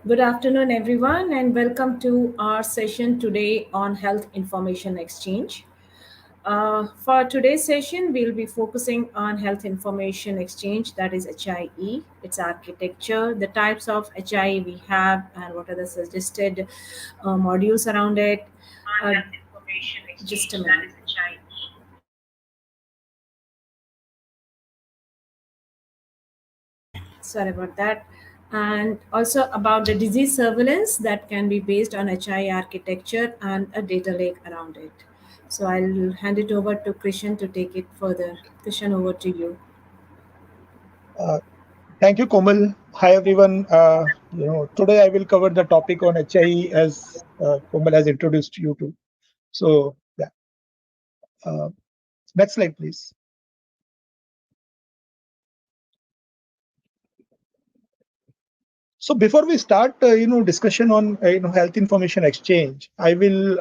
Good afternoon, everyone, and welcome to our session today on Health Information Exchange. For today's session, we'll be focusing on Health Information Exchange, that is HIE, its architecture, the types of HIE we have, and what are the suggested modules around it. On Uh, Health Information just a Exchange, that minute. is HIE. Sorry about that. And also about the disease surveillance that can be based on HI architecture and a data lake around it. So I'll hand it over to Krishan to take it further. Krishan, over to you. Uh, Thank you, Komal. Hi, everyone. Today I will cover the topic on HIE as Komal has introduced you to. So, yeah. Uh, Next slide, please. So before we start, discussion on health information exchange, I will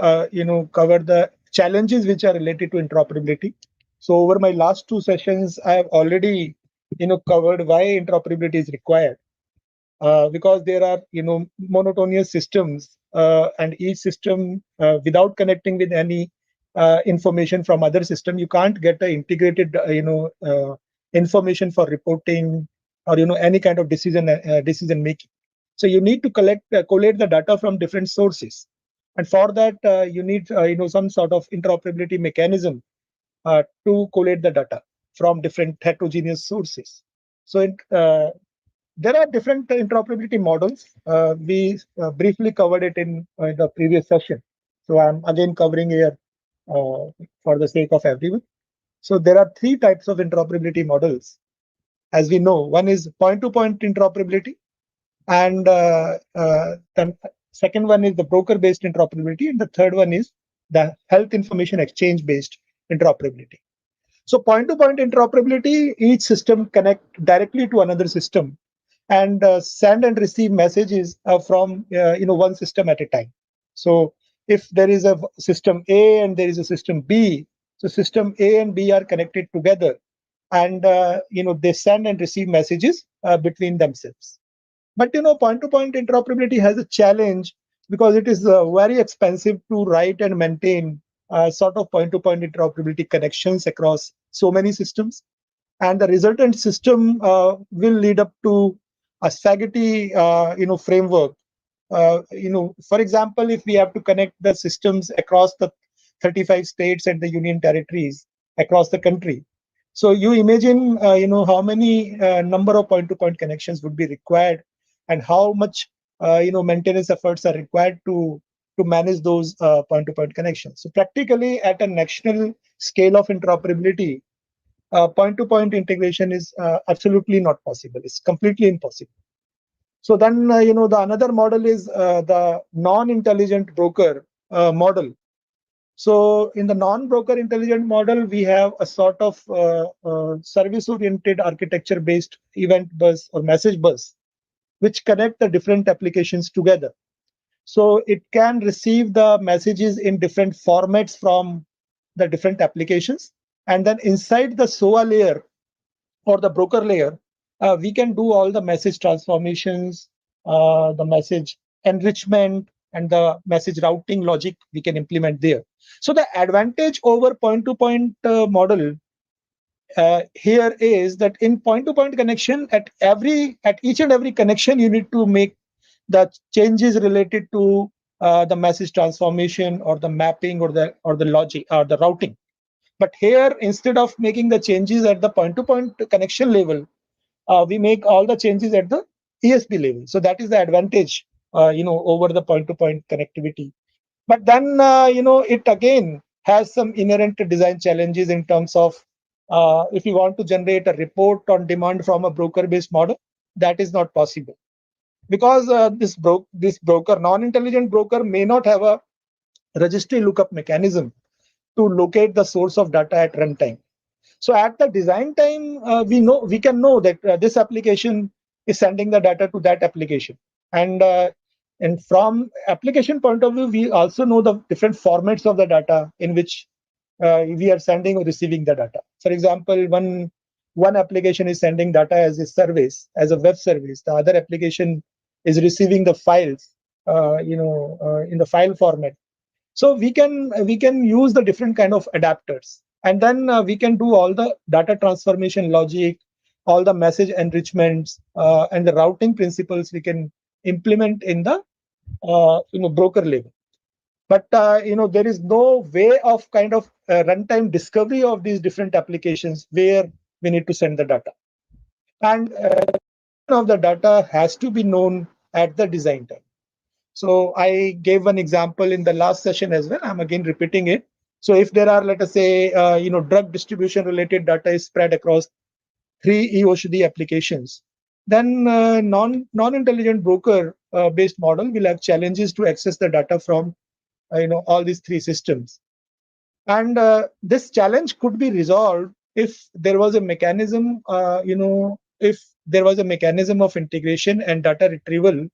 cover the challenges which are related to interoperability. So over my last two sessions, I have already covered why interoperability is required. Because there are monotonous systems, and each system without connecting with any information from other system, you can't get a integrated information for reporting or any kind of decision making. So you need to collate the data from different sources, and for that you need some sort of interoperability mechanism to collate the data from different heterogeneous sources. So there are different interoperability models. We briefly covered it in the previous session. So I'm again covering here for the sake of everyone. So there are three types of interoperability models. As we know, one is point-to-point interoperability, and the second one is the broker-based interoperability, and the third one is the health information exchange-based interoperability. So point-to-point interoperability, each system connect directly to another system and send and receive messages from one system at a time. So if there is a system A and there is a system B, so system A and B are connected together, and they send and receive messages between themselves. But point-to-point interoperability has a challenge because it is very expensive to write and maintain sort of point-to-point interoperability connections across so many systems, and the resultant system will lead up to a spaghetti framework. For example, if we have to connect the systems across the 35 states and the union territories across the country, so you imagine how many number of point-to-point connections would be required, and how much maintenance efforts are required to manage those point-to-point connections. So practically at a national scale of interoperability, point-to-point integration is absolutely not possible. It's completely impossible. So then, the another model is the non-intelligent broker model. So in the non-broker intelligent model, we have a sort of service-oriented architecture-based event bus or message bus, which connect the different applications together. So it can receive the messages in different formats from the different applications, and then inside the SOA layer or the broker layer, we can do all the message transformations, the message enrichment, and the message routing logic we can implement there. So the advantage over point-to-point model here is that in point-to-point connection, at each and every connection, you need to make the changes related to the message transformation or the mapping or the logic or the routing. But here, instead of making the changes at the point-to-point connection level, we make all the changes at the ESP level. So that is the advantage, over the point-to-point connectivity. But then, it again has some inherent design challenges in terms of if you want to generate a report on demand from a broker-based model, that is not possible because this broker, non-intelligent broker, may not have a registry lookup mechanism to locate the source of data at runtime. So at the design time, we can know that this application is sending the data to that application, and from application point of view, we also know the different formats of the data in which we are sending or receiving the data. For example, one application is sending data as a service, as a web service. The other application is receiving the files, in the file format. So we can use the different kind of adapters, and then we can do all the data transformation logic, all the message enrichments, and the routing principles we can implement in the broker level. But there is no way of kind of runtime discovery of these different applications where we need to send the data, and of the data has to be known at the design time. So I gave one example in the last session as well. I'm again repeating it. So if there are, let us say, drug distribution related data is spread across 3 eOCD applications, then non-intelligent broker based model will have challenges to access the data from all these 3 systems. And this challenge could be resolved if there was a mechanism, if there was a mechanism of integration and data retrieval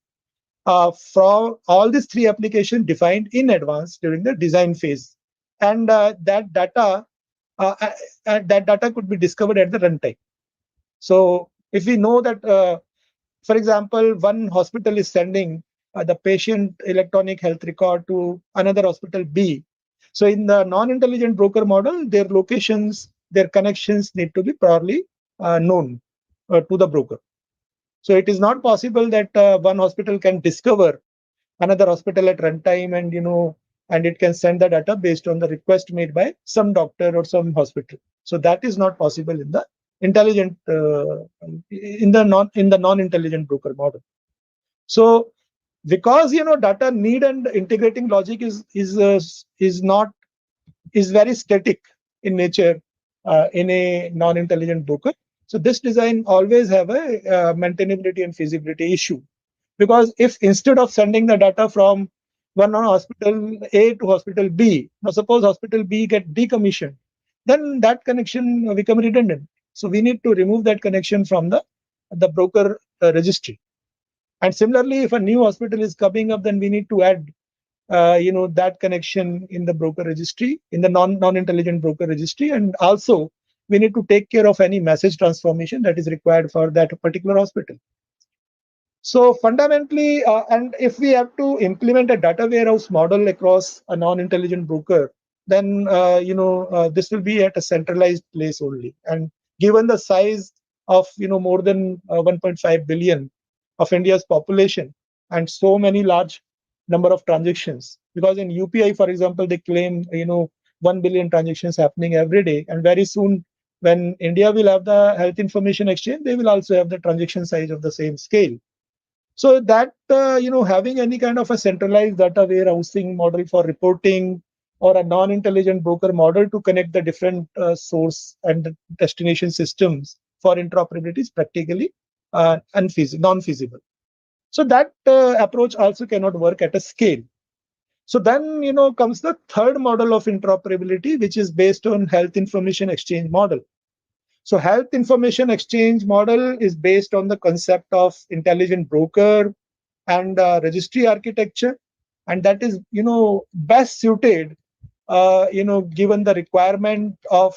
from all these 3 applications defined in advance during the design phase, and uh, that data could be discovered at the runtime. So if we know that, for example, one hospital is sending the patient electronic health record to another hospital B, so in the non-intelligent broker model, their locations, their connections need to be properly known to the broker. So it is not possible that one hospital can discover another hospital at runtime, and it can send the data based on the request made by some doctor or some hospital. So that is not possible in the intelligent in the non-intelligent broker model. So because data need and integrating logic is very static in nature in a non-intelligent broker. So this design always have a maintainability and feasibility issue, because if instead of sending the data from one hospital A to hospital B, now suppose hospital B get decommissioned, then that connection become redundant. So we need to remove that connection from the broker registry. And similarly, if a new hospital is coming up, then we need to add that connection in the broker registry, in the non-intelligent broker registry, and also we need to take care of any message transformation that is required for that particular hospital. So fundamentally, and if we have to implement a data warehouse model across a non-intelligent broker, then this will be at a centralized place only. And given the size of more than 1.5 billion of India's population, and so many large number of transactions, because in UPI, for example, they claim 1 billion transactions happening every day, and very soon when India will have the health information exchange, they will also have the transaction size of the same scale. So that having any kind of a centralized data warehousing model for reporting, or a non-intelligent broker model to connect the different source and destination systems for interoperability is practically non-feasible. So that approach also cannot work at a scale. So then comes the third model of interoperability, which is based on health information exchange model. So health information exchange model is based on the concept of intelligent broker and registry architecture, and that is best suited given the requirement of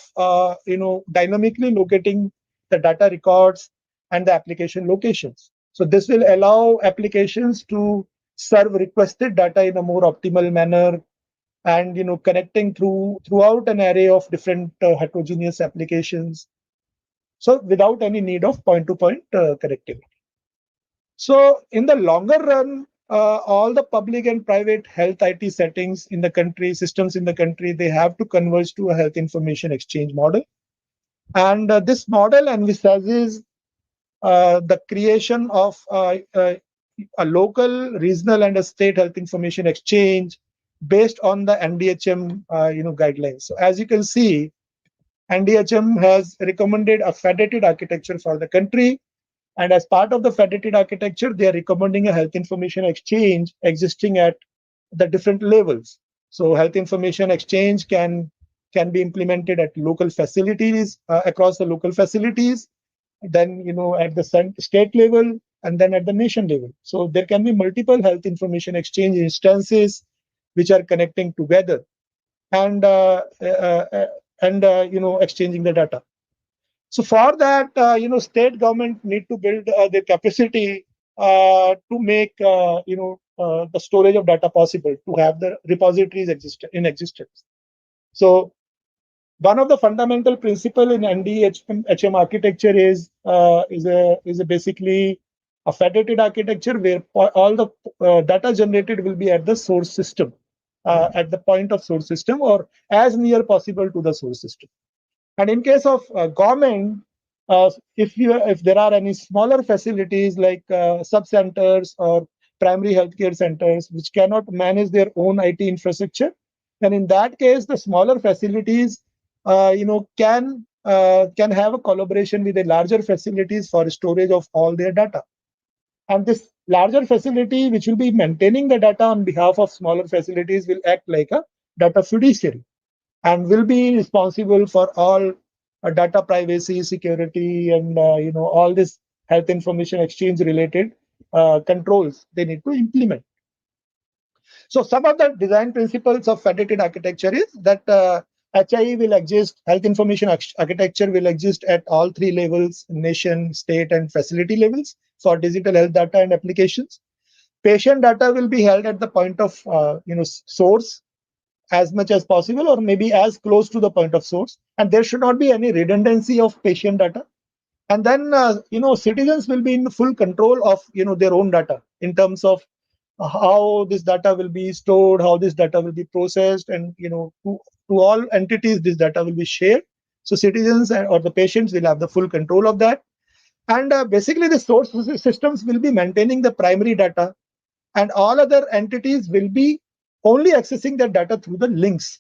dynamically locating the data records and the application locations. So this will allow applications to serve requested data in a more optimal manner, and connecting throughout an array of different heterogeneous applications, so without any need of point-to-point connectivity. So in the longer run, all the public and private health IT settings in the country, systems in the country, they have to converge to a health information exchange model. And this model envisages the creation of a local, regional, and a state health information exchange based on the NDHM guidelines. So as you can see, NDHM has recommended a federated architecture for the country. And as part of the federated architecture, they are recommending a health information exchange existing at the different levels. So health information exchange can be implemented at local facilities, across the local facilities, then at the state level, and then at the nation level. So there can be multiple health information exchange instances which are connecting together, and exchanging the data. So for that, state government need to build the capacity to make the storage of data possible, to have the repositories in existence. So one of the fundamental principle in NDHM architecture is a basically a federated architecture where all the data generated will be at the source system, at the point of source system, or as near possible to the source system. And in case of government, if there are any smaller facilities like sub centers or primary healthcare centers which cannot manage their own IT infrastructure, then in that case the smaller facilities can have a collaboration with the larger facilities for storage of all their data. And this larger facility, which will be maintaining the data on behalf of smaller facilities, will act like a data fiduciary and will be responsible for all data privacy, security, and all this health information exchange related controls they need to implement. So some of the design principles of federated architecture is that HIE will exist, health information architecture will exist at all three levels: nation, state, and facility levels for digital health data and applications. Patient data will be held at the point of source as much as possible, or maybe as close to the point of source, and there should not be any redundancy of patient data. And then citizens will be in full control of their own data in terms of how this data will be stored, how this data will be processed, and to all entities this data will be shared. So citizens or the patients will have the full control of that. And basically the source systems will be maintaining the primary data, and all other entities will be only accessing that data through the links,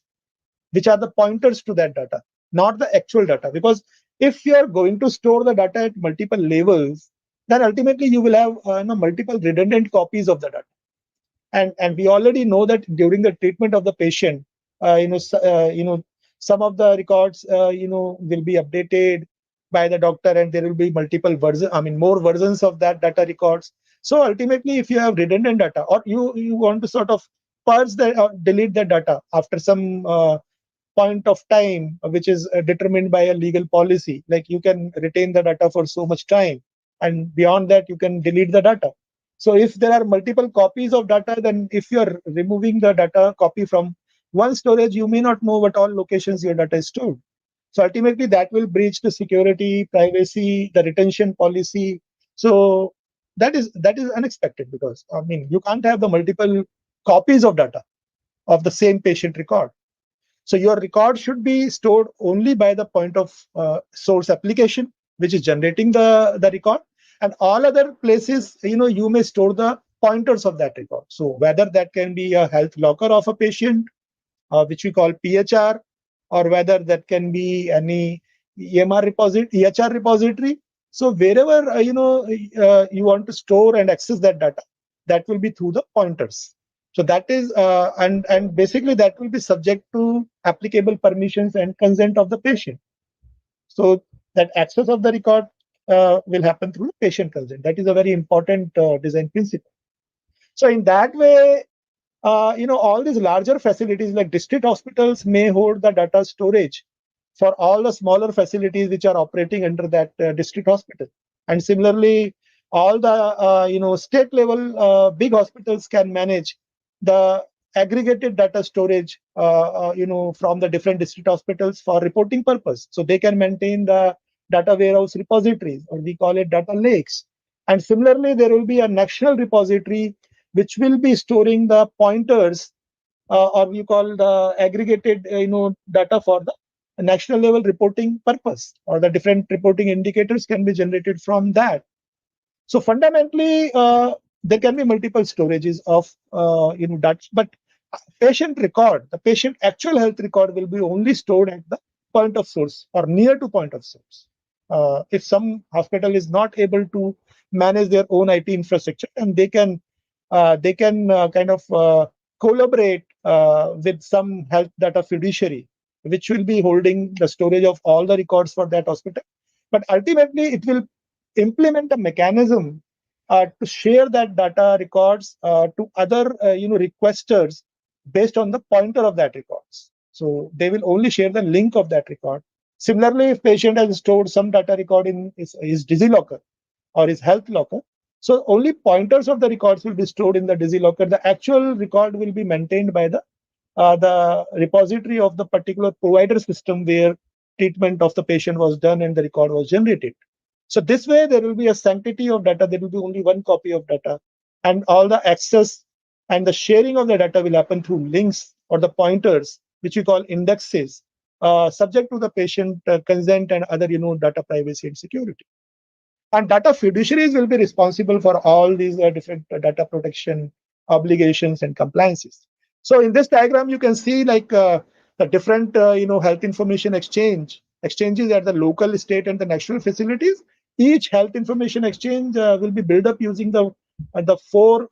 which are the pointers to that data, not the actual data. Because if you are going to store the data at multiple levels, then ultimately you will have multiple redundant copies of the data. And we already know that during the treatment of the patient, some of the records will be updated by the doctor, and there will be multiple versions, more versions of that data records. So ultimately, if you have redundant data, or you want to sort of purge or delete the data after some point of time, which is determined by a legal policy, like you can retain the data for so much time, and beyond that you can delete the data. So if there are multiple copies of data, then if you're removing the data copy from one storage, you may not know what all locations your data is stored. So ultimately that will breach the security, privacy, the retention policy. So that is unexpected, because you can't have the multiple copies of data of the same patient record. So your record should be stored only by the point of source application, which is generating the record, and all other places, you may store the pointers of that record. So whether that can be a health locker of a patient, which we call PHR, or whether that can be any EMR repository, EHR repository. So wherever you want to store and access that data, that will be through the pointers. So that is and basically that will be subject to applicable permissions and consent of the patient. So that access of the record will happen through patient consent. That is a very important design principle. So in that way, all these larger facilities like district hospitals may hold the data storage for all the smaller facilities which are operating under that district hospital. And similarly, all the state level big hospitals can manage the aggregated data storage from the different district hospitals for reporting purpose. So they can maintain the data warehouse repositories, or we call it data lakes. And similarly, there will be a national repository which will be storing the pointers, or we call the aggregated data for the national level reporting purpose, or the different reporting indicators can be generated from that. So fundamentally, there can be multiple storages of data, but patient record, the patient actual health record, will be only stored at the point of source or near to point of source. If some hospital is not able to manage their own IT infrastructure, and they can kind of collaborate with some health data fiduciary, which will be holding the storage of all the records for that hospital. But ultimately, it will implement a mechanism to share that data records to other requesters based on the pointer of that records. So they will only share the link of that record. Similarly, if patient has stored some data record in his DigiLocker or his health locker, So only pointers of the records will be stored in the DigiLocker. The actual record will be maintained by the repository of the particular provider system where treatment of the patient was done and the record was generated. So this way, there will be a sanctity of data. There will be only one copy of data, and all the access and the sharing of the data will happen through links or the pointers, which we call indexes, subject to the patient consent and other, data privacy and security. And data fiduciaries will be responsible for all these different data protection obligations and compliances. So in this diagram, you can see like the different, health information exchanges at the local, state, and the national facilities. Each health information exchange will be built up using the four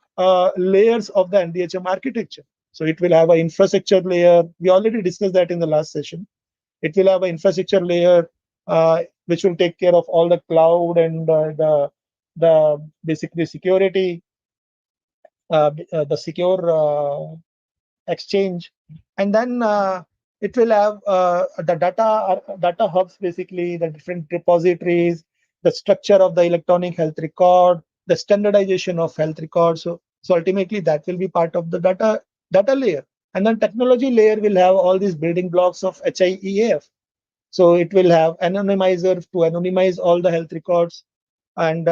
layers of the NDHM architecture. So it will have an infrastructure layer. We already discussed that in the last session. It will have an infrastructure layer which will take care of all the cloud and the basically security, the secure exchange, and then it will have the data hubs, basically the different repositories, the structure of the electronic health record, the standardization of health records. So ultimately that will be part of the data layer, and then technology layer will have all these building blocks of HIEAF. So it will have anonymizer to anonymize all the health records, and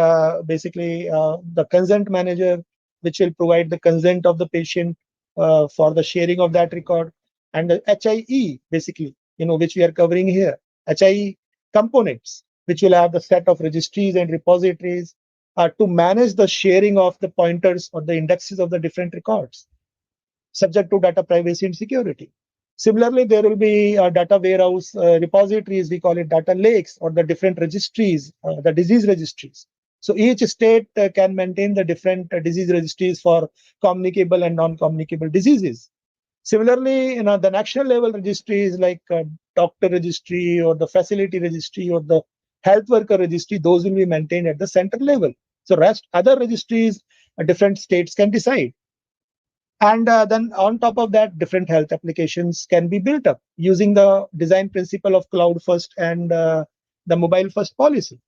basically the consent manager, which will provide the consent of the patient for the sharing of that record, and the HIE, basically, which we are covering here, HIE components, which will have the set of registries and repositories to manage the sharing of the pointers or the indexes of the different records, subject to data privacy and security. Similarly, there will be data warehouse repositories, we call it data lakes, or the different registries, the disease registries. So each state can maintain the different disease registries for communicable and non-communicable diseases. Similarly, the national level registries like doctor registry or the facility registry or the health worker registry, those will be maintained at the center level. So rest other registries, different states can decide. And then on top of that, different health applications can be built up using the design principle of cloud first and the mobile first policy.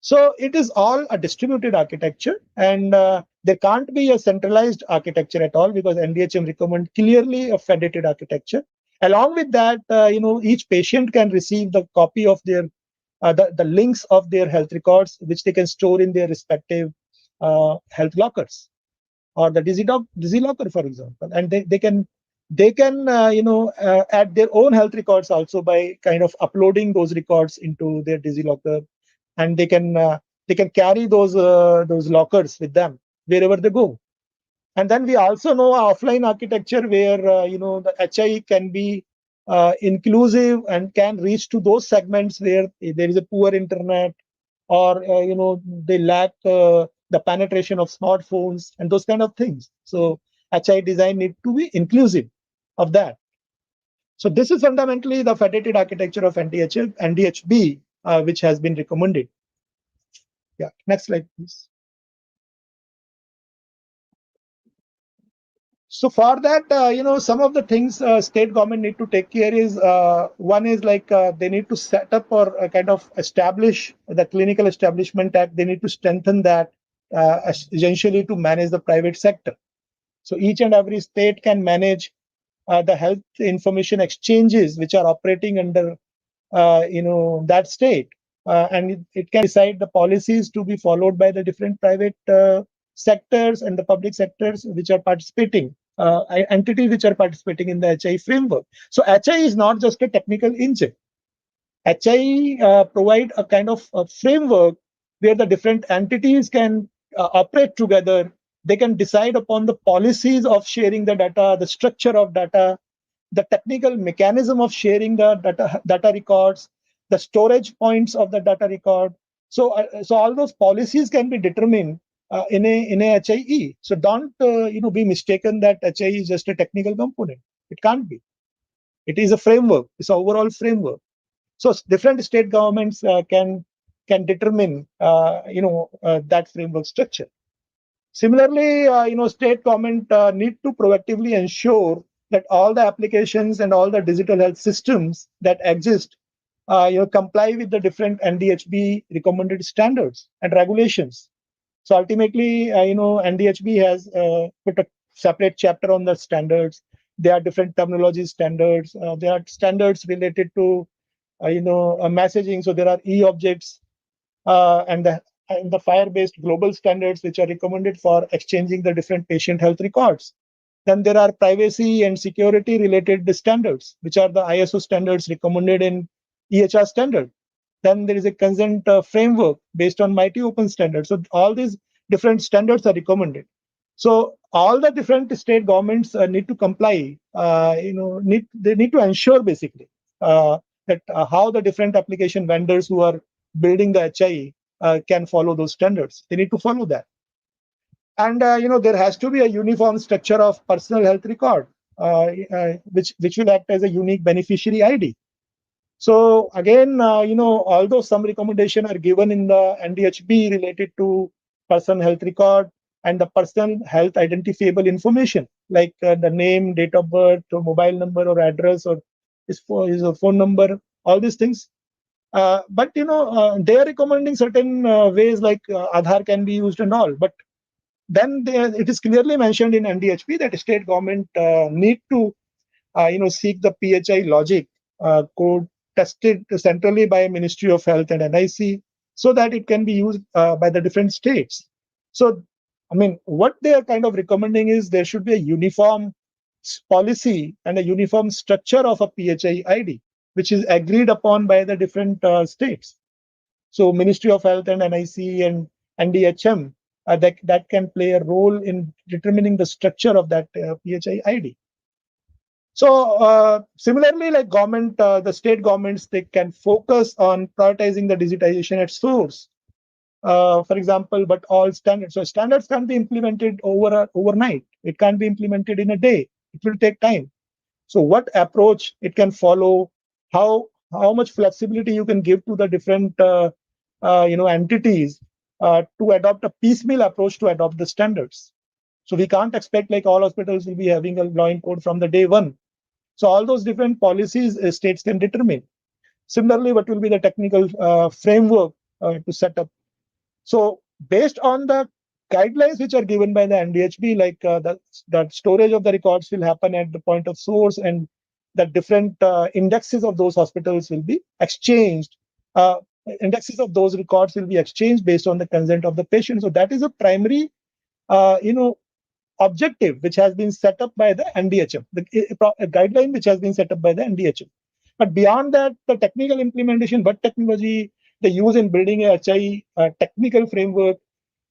So it is all a distributed architecture, and there can't be a centralized architecture at all, because NDHM recommend clearly a federated architecture. Along with that, each patient can receive the copy of their the links of their health records, which they can store in their respective health lockers or the DigiLocker, for example, and they can add their own health records also by kind of uploading those records into their DigiLocker, and they can carry those lockers with them wherever they go. And then we also know offline architecture where the HI can be inclusive and can reach to those segments where there is a poor internet, or they lack the penetration of smartphones and those kind of things. So HI design need to be inclusive of that. So this is fundamentally the federated architecture of NDHB, which has been recommended. Yeah, next slide, please. So for that, some of the things state government need to take care is, one is like they need to set up or kind of establish the Clinical Establishment Act. They need to strengthen that essentially to manage the private sector. So each and every state can manage the health information exchanges which are operating under that state, and it can decide the policies to be followed by the different private sectors and the public sectors which are participating, entities which are participating in the HI framework. So HI is not just a technical engine. HI provide a kind of a framework where the different entities can operate together. They can decide upon the policies of sharing the data, the structure of data, the technical mechanism of sharing the data records, the storage points of the data record. So all those policies can be determined in a HIE. So don't be mistaken that HIE is just a technical component. It can't be. It is a framework. It's an overall framework. So different state governments can determine that framework structure. Similarly, state government need to proactively ensure that all the applications and all the digital health systems that exist comply with the different NDHB recommended standards and regulations. So ultimately, NDHB has put a separate chapter on the standards. There are different terminology standards. There are standards related to messaging. So there are e-objects and the FHIR-based global standards which are recommended for exchanging the different patient health records. Then there are privacy and security related standards, which are the ISO standards recommended in EHR standard. Then there is a consent framework based on MIT Open standards. So all these different standards are recommended. So all the different state governments need to comply. They need to ensure basically that how the different application vendors who are building the HI can follow those standards. They need to follow that. And there has to be a uniform structure of personal health record, which will act as a unique beneficiary ID. So again, although some recommendation are given in the NDHB related to person health record and the person health identifiable information, like the name, date of birth, or mobile number, or address, or his phone number, all these things. But they are recommending certain ways like Aadhaar can be used and all. But then it is clearly mentioned in NDHB that state government need to seek the PHI logic code tested centrally by Ministry of Health and NIC so that it can be used by the different states. So, I mean, what they are kind of recommending is there should be a uniform policy and a uniform structure of a PHI ID, which is agreed upon by the different states. So, Ministry of Health and NIC and NDHM that can play a role in determining the structure of that PHI ID. So similarly, like the state governments, they can focus on prioritizing the digitization at source. For example, but all standards. So standards can't be implemented overnight. It can't be implemented in a day. It will take time. So what approach it can follow? How much flexibility you can give to the different entities to adopt a piecemeal approach to adopt the standards. So we can't expect like all hospitals will be having a line code from the day one. So all those different policies states can determine. Similarly, what will be the technical framework to set up? So based on the guidelines which are given by the NDHB, like the storage of the records will happen at the point of source, and the different indexes of those hospitals will be exchanged. Indexes of those records will be exchanged based on the consent of the patient. So that is a primary, objective which has been set up by the NDHM, a guideline which has been set up by the NDHM. But beyond that, the technical implementation, what technology they use in building a HI technical framework,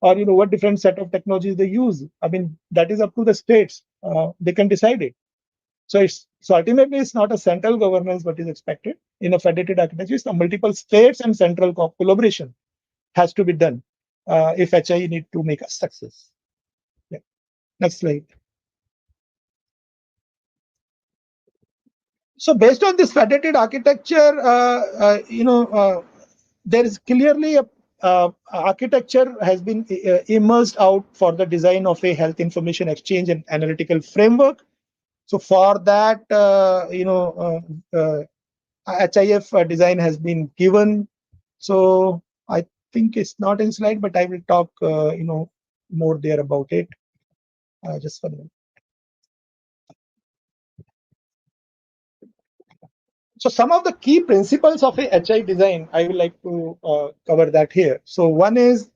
or what different set of technologies they use. I mean, that is up to the states. They can decide it. So ultimately it's not a central governance what is expected in a federated architecture. It's the multiple states and central collaboration has to be done if HI need to make a success. Yeah. Next slide. So based on this federated architecture, there is clearly a architecture has been emerged out for the design of a health information exchange and analytical framework. So for that, HIF design has been given. So I think it's not in slide, but I will talk, more there about it. Just for a minute. So some of the key principles of a HI design, I would like to cover that here. So one is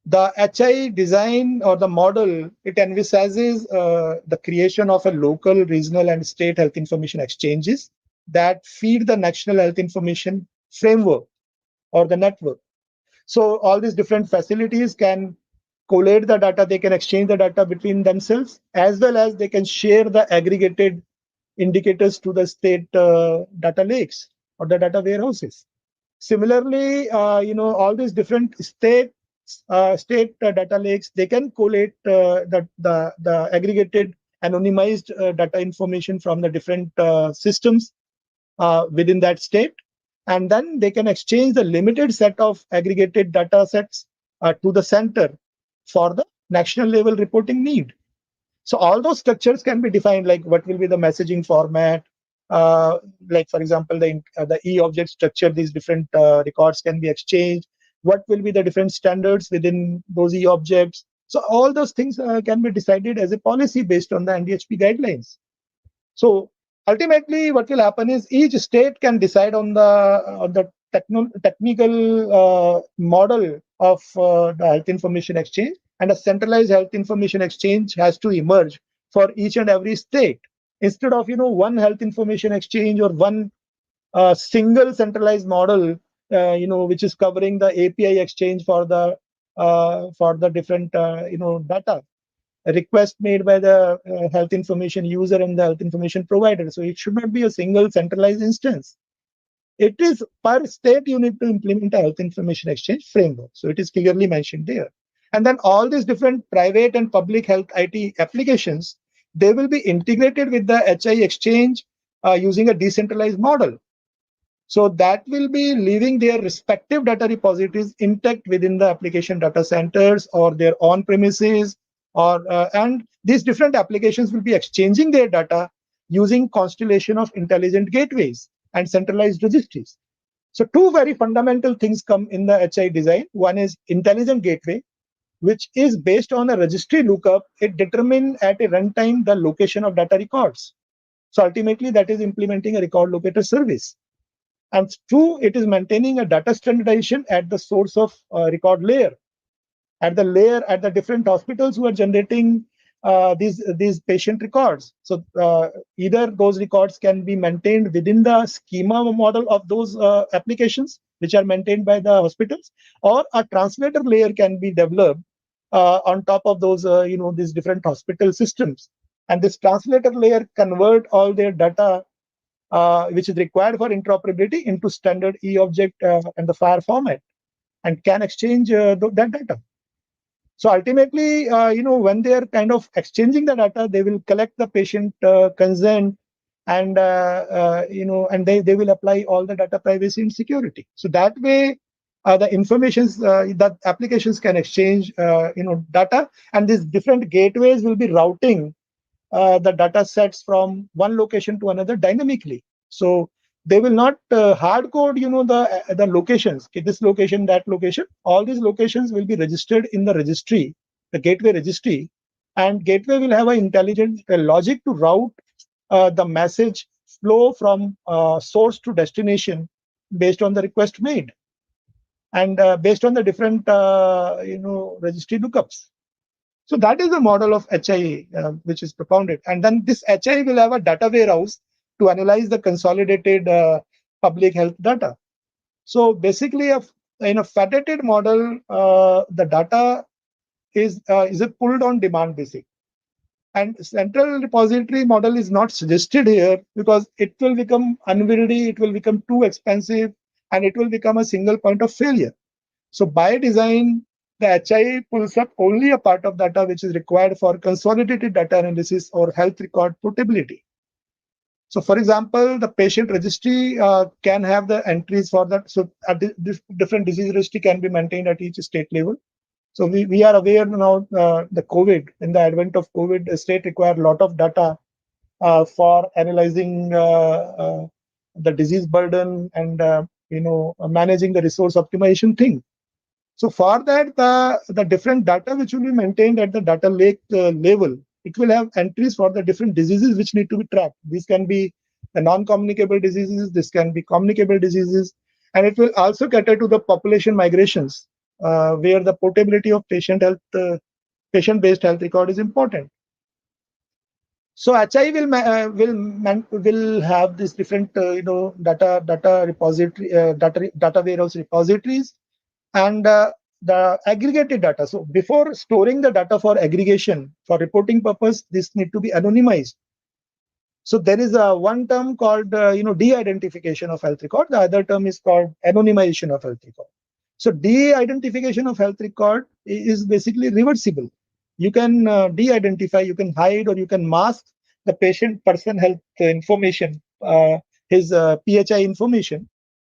the HI design or the model, it envisages the creation of a local, regional, and state health information exchanges that feed the national health information framework or the network. So all these different facilities can collate the data, they can exchange the data between themselves, as well as they can share the aggregated indicators to the state data lakes or the data warehouses. Similarly, all these different state data lakes, they can collate the aggregated anonymized data information from the different systems within that state, and then they can exchange the limited set of aggregated data sets to the center for the national level reporting need. So all those structures can be defined, like what will be the messaging format, like for example, the e-object structure, these different records can be exchanged, what will be the different standards within those e-objects. So all those things can be decided as a policy based on the NDHP guidelines. So ultimately, what will happen is each state can decide on the technical model of the health information exchange, and a centralized health information exchange has to emerge for each and every state, instead of one health information exchange or one single centralized model, which is covering the API exchange for the different data, a request made by the health information user and the health information provider. So it should not be a single centralized instance. It is per state you need to implement a health information exchange framework. So it is clearly mentioned there. And then all these different private and public health IT applications, they will be integrated with the HI exchange using a decentralized model. So that will be leaving their respective data repositories intact within the application data centers or their on-premises, and these different applications will be exchanging their data using constellation of intelligent gateways and centralized registries. So two very fundamental things come in the HI design. One is intelligent gateway, which is based on a registry lookup. It determines at a runtime the location of data records. So ultimately, that is implementing a record locator service. And two, it is maintaining a data standardization at the source of record layer, at the different hospitals who are generating these patient records. So either those records can be maintained within the schema model of those applications, which are maintained by the hospitals, or a translator layer can be developed on top of those these different hospital systems. And this translator layer convert all their data which is required for interoperability into standard e-object and the FHIR format, and can exchange that data. So ultimately, when they are kind of exchanging the data, they will collect the patient consent, and and they will apply all the data privacy and security. So that way, the informations that applications can exchange, data, and these different gateways will be routing the data sets from one location to another dynamically. So they will not hard code, the locations. Okay, this location, that location. All these locations will be registered in the registry, the gateway registry, and gateway will have an intelligent logic to route the message flow from source to destination based on the request made, and based on the different registry lookups. So that is the model of HI which is propounded. And then this HI will have a data warehouse to analyze the consolidated public health data. So basically, in a federated model, the data is a pulled on demand basis. And central repository model is not suggested here because it will become unwieldy, it will become too expensive, and it will become a single point of failure. So by design, the HI pulls up only a part of data which is required for consolidated data analysis or health record portability. So for example, the patient registry can have the entries for that. So different disease registry can be maintained at each state level. So we are aware now the COVID, in the advent of COVID, the state required a lot of data for analyzing the disease burden and managing the resource optimization thing. So for that, the different data which will be maintained at the data lake level, it will have entries for the different diseases which need to be tracked. These can be the non-communicable diseases, this can be communicable diseases, and it will also cater to the population migrations where the portability of patient-based health record is important. So HI will have these different data repository data warehouse repositories, and the aggregated data. So before storing the data for aggregation for reporting purpose, this need to be anonymized. So there is a one term called de-identification of health record. The other term is called anonymization of health record. So de-identification of health record is basically reversible. You can de-identify, you can hide, or you can mask the patient person health information, his PHI information,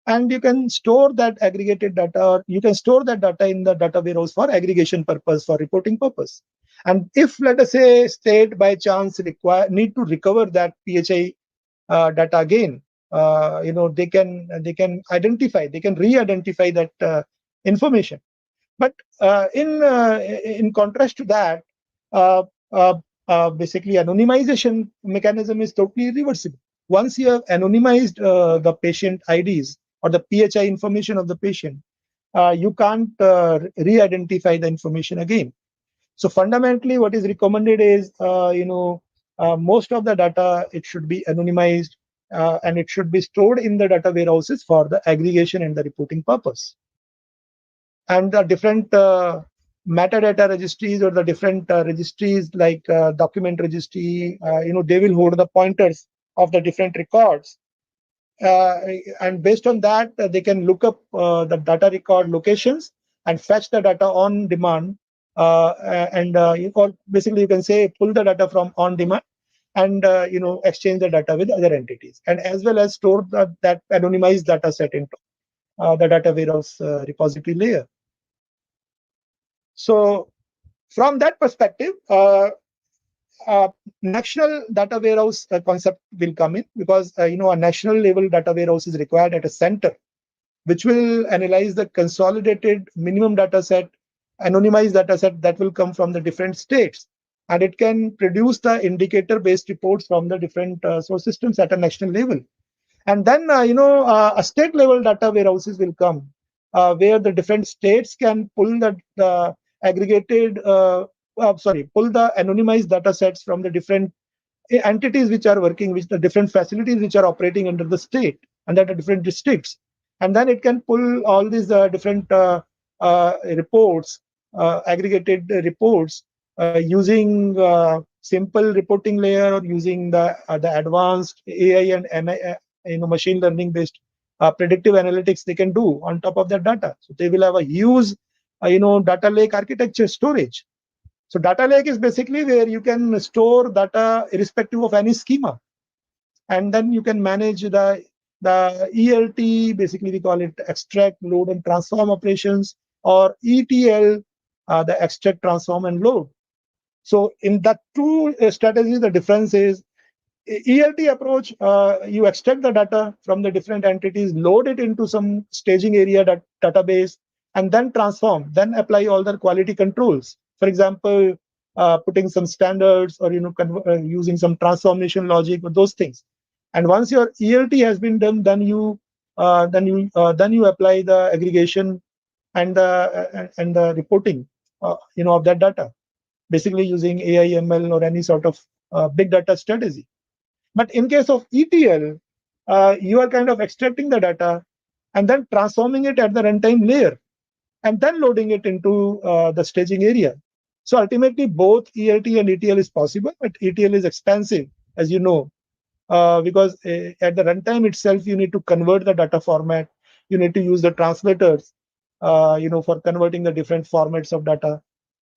and you can store that aggregated data, or you can store that data in the data warehouse for aggregation purpose, for reporting purpose. And if, let us say, state by chance need to recover that PHI data again, they can re-identify that information. But in contrast to that, uh, uh, basically anonymization mechanism is totally reversible. Once you have anonymized the patient IDs or the PHI information of the patient, you can't re-identify the information again. So fundamentally, what is recommended is, most of the data, it should be anonymized, and it should be stored in the data warehouses for the aggregation and the reporting purpose. And the different metadata registries or the different registries like document registry, they will hold the pointers of the different records. And based on that, they can look up the data record locations and fetch the data on demand. Or basically, you can say pull the data from on demand and exchange the data with other entities, and as well as store that anonymized data set into the data warehouse repository layer. So from that perspective, national data warehouse concept will come in, because a national level data warehouse is required at a center, which will analyze the consolidated minimum data set, anonymized data set that will come from the different states, and it can produce the indicator based reports from the different source systems at a national level. And then a state level data warehouses will come, where the different states can pull the aggregated pull the anonymized data sets from the different entities which are working with the different facilities which are operating under the state and at the different districts. And then it can pull all these different reports, aggregated reports, using simple reporting layer, or using the advanced AI and machine learning based predictive analytics they can do on top of that data. So they will have a huge data lake architecture storage. So data lake is basically where you can store data irrespective of any schema, and then you can manage the ELT, basically we call it extract, load, and transform operations, or ETL, the extract, transform, and load. So in that two strategies, the difference is ELT approach, you extract the data from the different entities, load it into some staging area database, and then transform, then apply all the quality controls. For example, putting some standards, or using some transformation logic, or those things. And once your ELT has been done, then you apply the aggregation and the reporting, of that data, basically using AI, ML, or any sort of big data strategy. But in case of ETL, you are kind of extracting the data and then transforming it at the runtime layer, and then loading it into the staging area. So ultimately, both ELT and ETL is possible, but ETL is expensive, as you know, because at the runtime itself, you need to convert the data format. You need to use the translators, for converting the different formats of data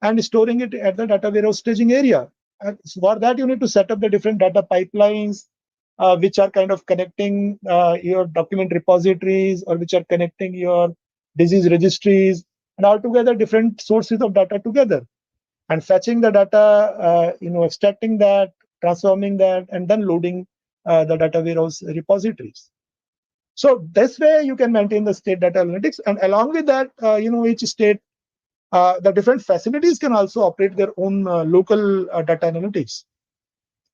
and storing it at the data warehouse staging area. And for that, you need to set up the different data pipelines, which are kind of connecting your document repositories, or which are connecting your disease registries, and altogether different sources of data together, and fetching the data, extracting that, transforming that, and then loading the data warehouse repositories. So this way you can maintain the state data analytics, and along with that, each state, the different facilities can also operate their own local data analytics.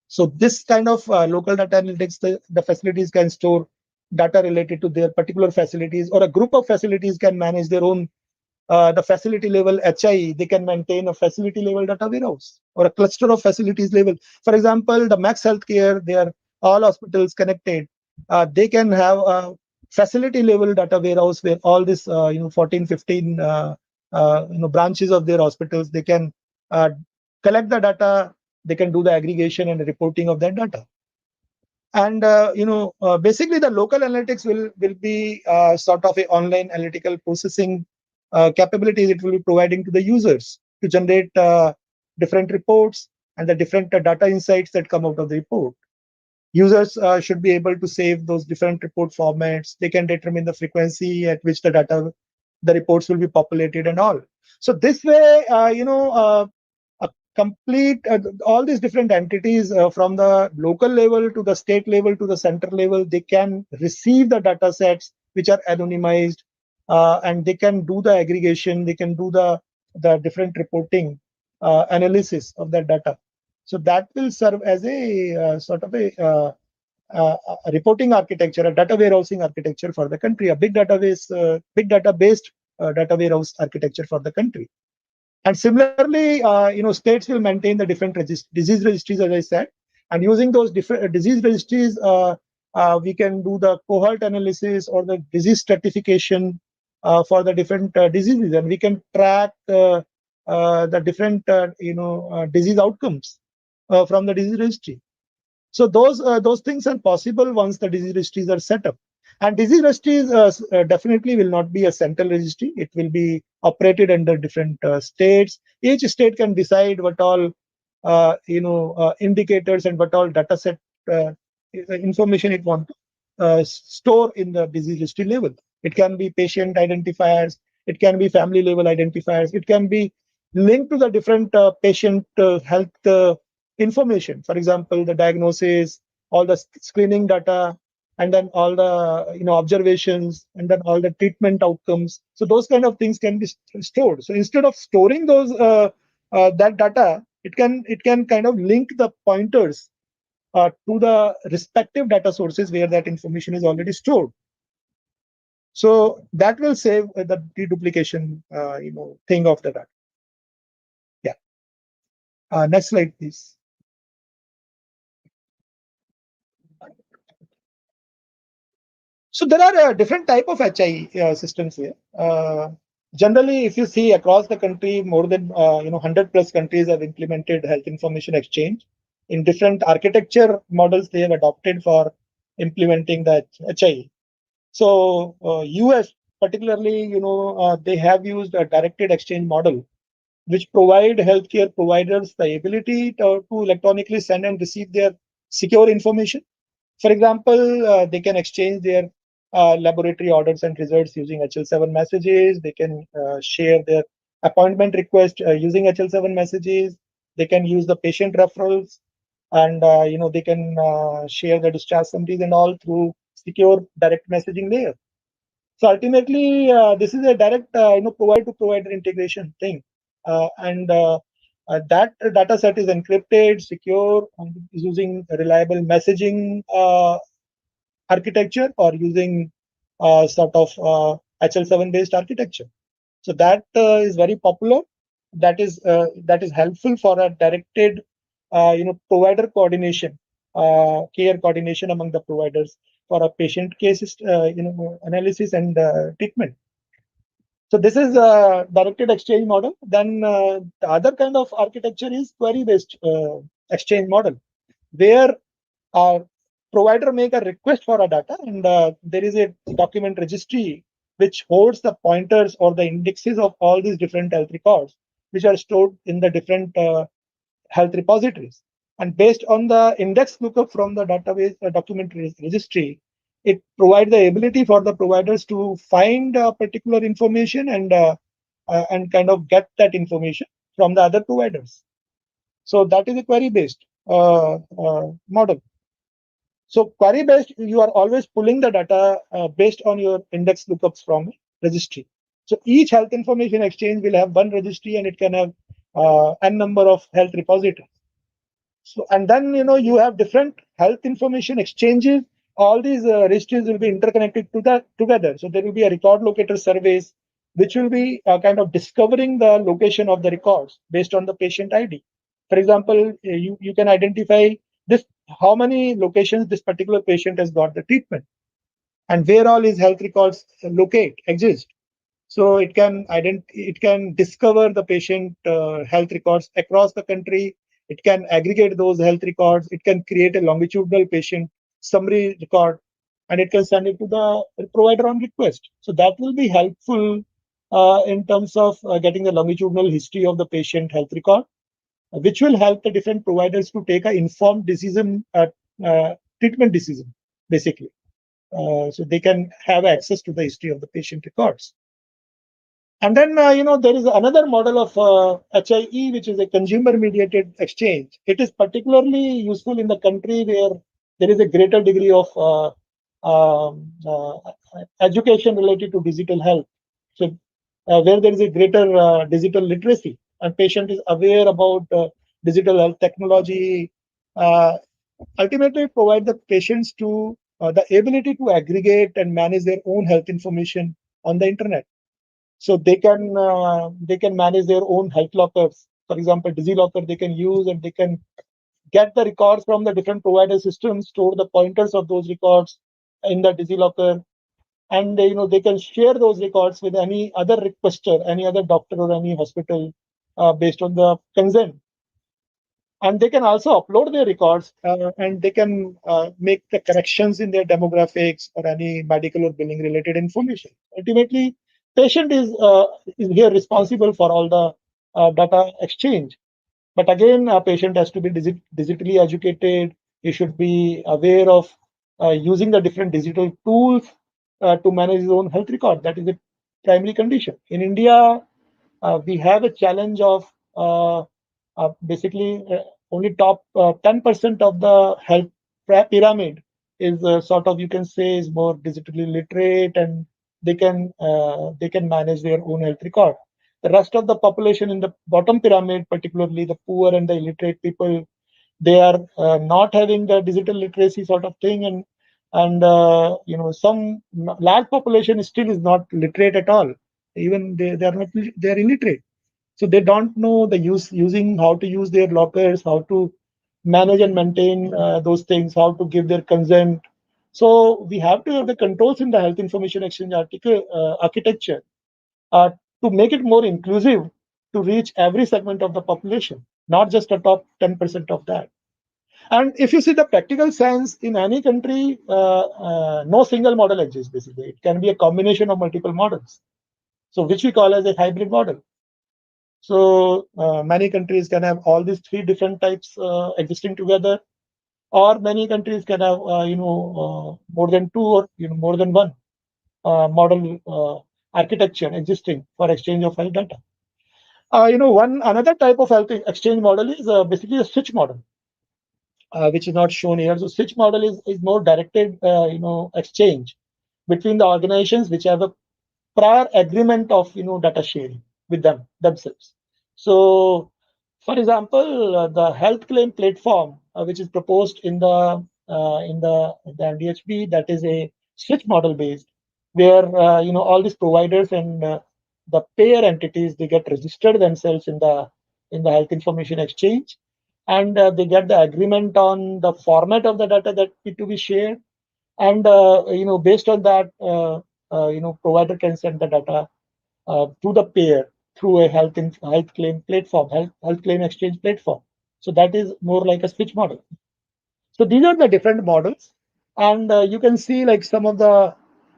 So this kind of local data analytics, the facilities can store data related to their particular facilities, or a group of facilities can manage their own, the facility level HI, they can maintain a facility level data warehouse, or a cluster of facilities level. For example, the Max Healthcare, they are all hospitals connected. They can have a facility level data warehouse where all this, 14, 15, branches of their hospitals, they can collect the data, they can do the aggregation and reporting of that data. And basically the local analytics will be sort of a online analytical processing capabilities it will be providing to the users to generate different reports and the different data insights that come out of the report. Users should be able to save those different report formats. They can determine the frequency at which the reports will be populated and all. So this way, a complete all these different entities, from the local level to the state level to the center level, they can receive the data sets which are anonymized, and they can do the aggregation, they can do the different reporting analysis of that data. So that will serve as a sort of a reporting architecture, a data warehousing architecture for the country, a big data based data warehouse architecture for the country. And similarly, states will maintain the different disease registries, as I said, and using those different disease registries, we can do the cohort analysis or the disease stratification for the different diseases, and we can track the different disease outcomes from the disease registry. So those things are possible once the disease registries are set up. And disease registries definitely will not be a central registry. It will be operated under different states. Each state can decide what all indicators and what all data set information it wants to store in the disease registry level. It can be patient identifiers. It can be family level identifiers. It can be linked to the different patient health information. For example, the diagnosis, all the screening data, and then all the observations, and then all the treatment outcomes. So those kind of things can be stored. So instead of storing those that data, it can kind of link the pointers to the respective data sources where that information is already stored. So that will save the deduplication thing of the data. Yeah. Next slide, please. So there are different type of HI systems here. Generally, if you see across the country, more than 100 plus countries have implemented health information exchange in different architecture models they have adopted for implementing that HI. So US particularly, they have used a directed exchange model, which provide healthcare providers the ability to electronically send and receive their secure information. For example, they can exchange their laboratory orders and results using HL7 messages. They can share their appointment request using HL7 messages. They can use the patient referrals, and they can share the discharge summaries and all through secure direct messaging layer. So ultimately, this is a direct provider to provider integration thing, and that data set is encrypted, secure, and is using reliable messaging architecture or using sort of HL7 based architecture. So that is very popular. That is helpful for a directed provider coordination, care coordination among the providers for a patient cases analysis and treatment. So this is a directed exchange model. Then the other kind of architecture is query based exchange model, where our provider make a request for a data, and there is a document registry which holds the pointers or the indexes of all these different health records, which are stored in the different health repositories. And based on the index lookup from the database document registry, it provides the ability for the providers to find particular information and kind of get that information from the other providers. So that is a query based model. So query based, you are always pulling the data based on your index lookups from registry. So each health information exchange will have one registry, and it can have n number of health repositories. So, and then you have different health information exchanges. All these registries will be interconnected together. So there will be a record locator service, which will be kind of discovering the location of the records based on the patient ID. For example, you can identify this how many locations this particular patient has got the treatment, and where all his health records exist. So it can discover the patient health records across the country. It can aggregate those health records. It can create a longitudinal patient summary record, and it can send it to the provider on request. So that will be helpful in terms of getting the longitudinal history of the patient health record, which will help the different providers to take an informed decision, treatment decision, basically. So they can have access to the history of the patient records. And then, there is another model of HIE, which is a consumer-mediated exchange. It is particularly useful in the country where there is a greater degree of education related to digital health. So where there is a greater digital literacy and patient is aware about digital health technology, uh, ultimately provide the patients to the ability to aggregate and manage their own health information on the internet. So they can manage their own health lockers. For example, DigiLocker they can use, and they can get the records from the different provider systems, store the pointers of those records in the DigiLocker, and they can share those records with any other requester, any other doctor or any hospital based on the consent. And they can also upload their records, and they can make the corrections in their demographics or any medical or billing related information. Ultimately, patient is here responsible for all the data exchange. But again, a patient has to be digitally educated. He should be aware of using the different digital tools to manage his own health record. That is the primary condition. In India, we have a challenge of basically only top 10% of the health pyramid is sort of, you can say, is more digitally literate, and they can manage their own health record. The rest of the population in the bottom pyramid, particularly the poor and the illiterate people, they are not having the digital literacy sort of thing, and some large population still is not literate at all. Even they are not, they are illiterate, so they don't know the using how to use their lockers, how to manage and maintain those things, how to give their consent. So we have to have the controls in the health information exchange architecture uh, to make it more inclusive, to reach every segment of the population, not just the top 10% of that. And if you see the practical sense, in any country, no single model exists. Basically, it can be a combination of multiple models, so which we call as a hybrid model. So many countries can have all these three different types existing together, or many countries can have more than two, or more than one model architecture existing for exchange of health data. One another type of health exchange model is basically a switch model, which is not shown here. So switch model is more directed exchange between the organizations which have a prior agreement of data sharing with themselves. So, for example, the health claim platform, which is proposed in the NDHB, that is a switch model based, where all these providers and the payer entities, they get registered themselves in the health information exchange, and they get the agreement on the format of the data that need to be shared, and based on that, provider can send the data to the payer through a health claim platform, health claim exchange platform. So that is more like a switch model. So these are the different models, and you can see like some of the.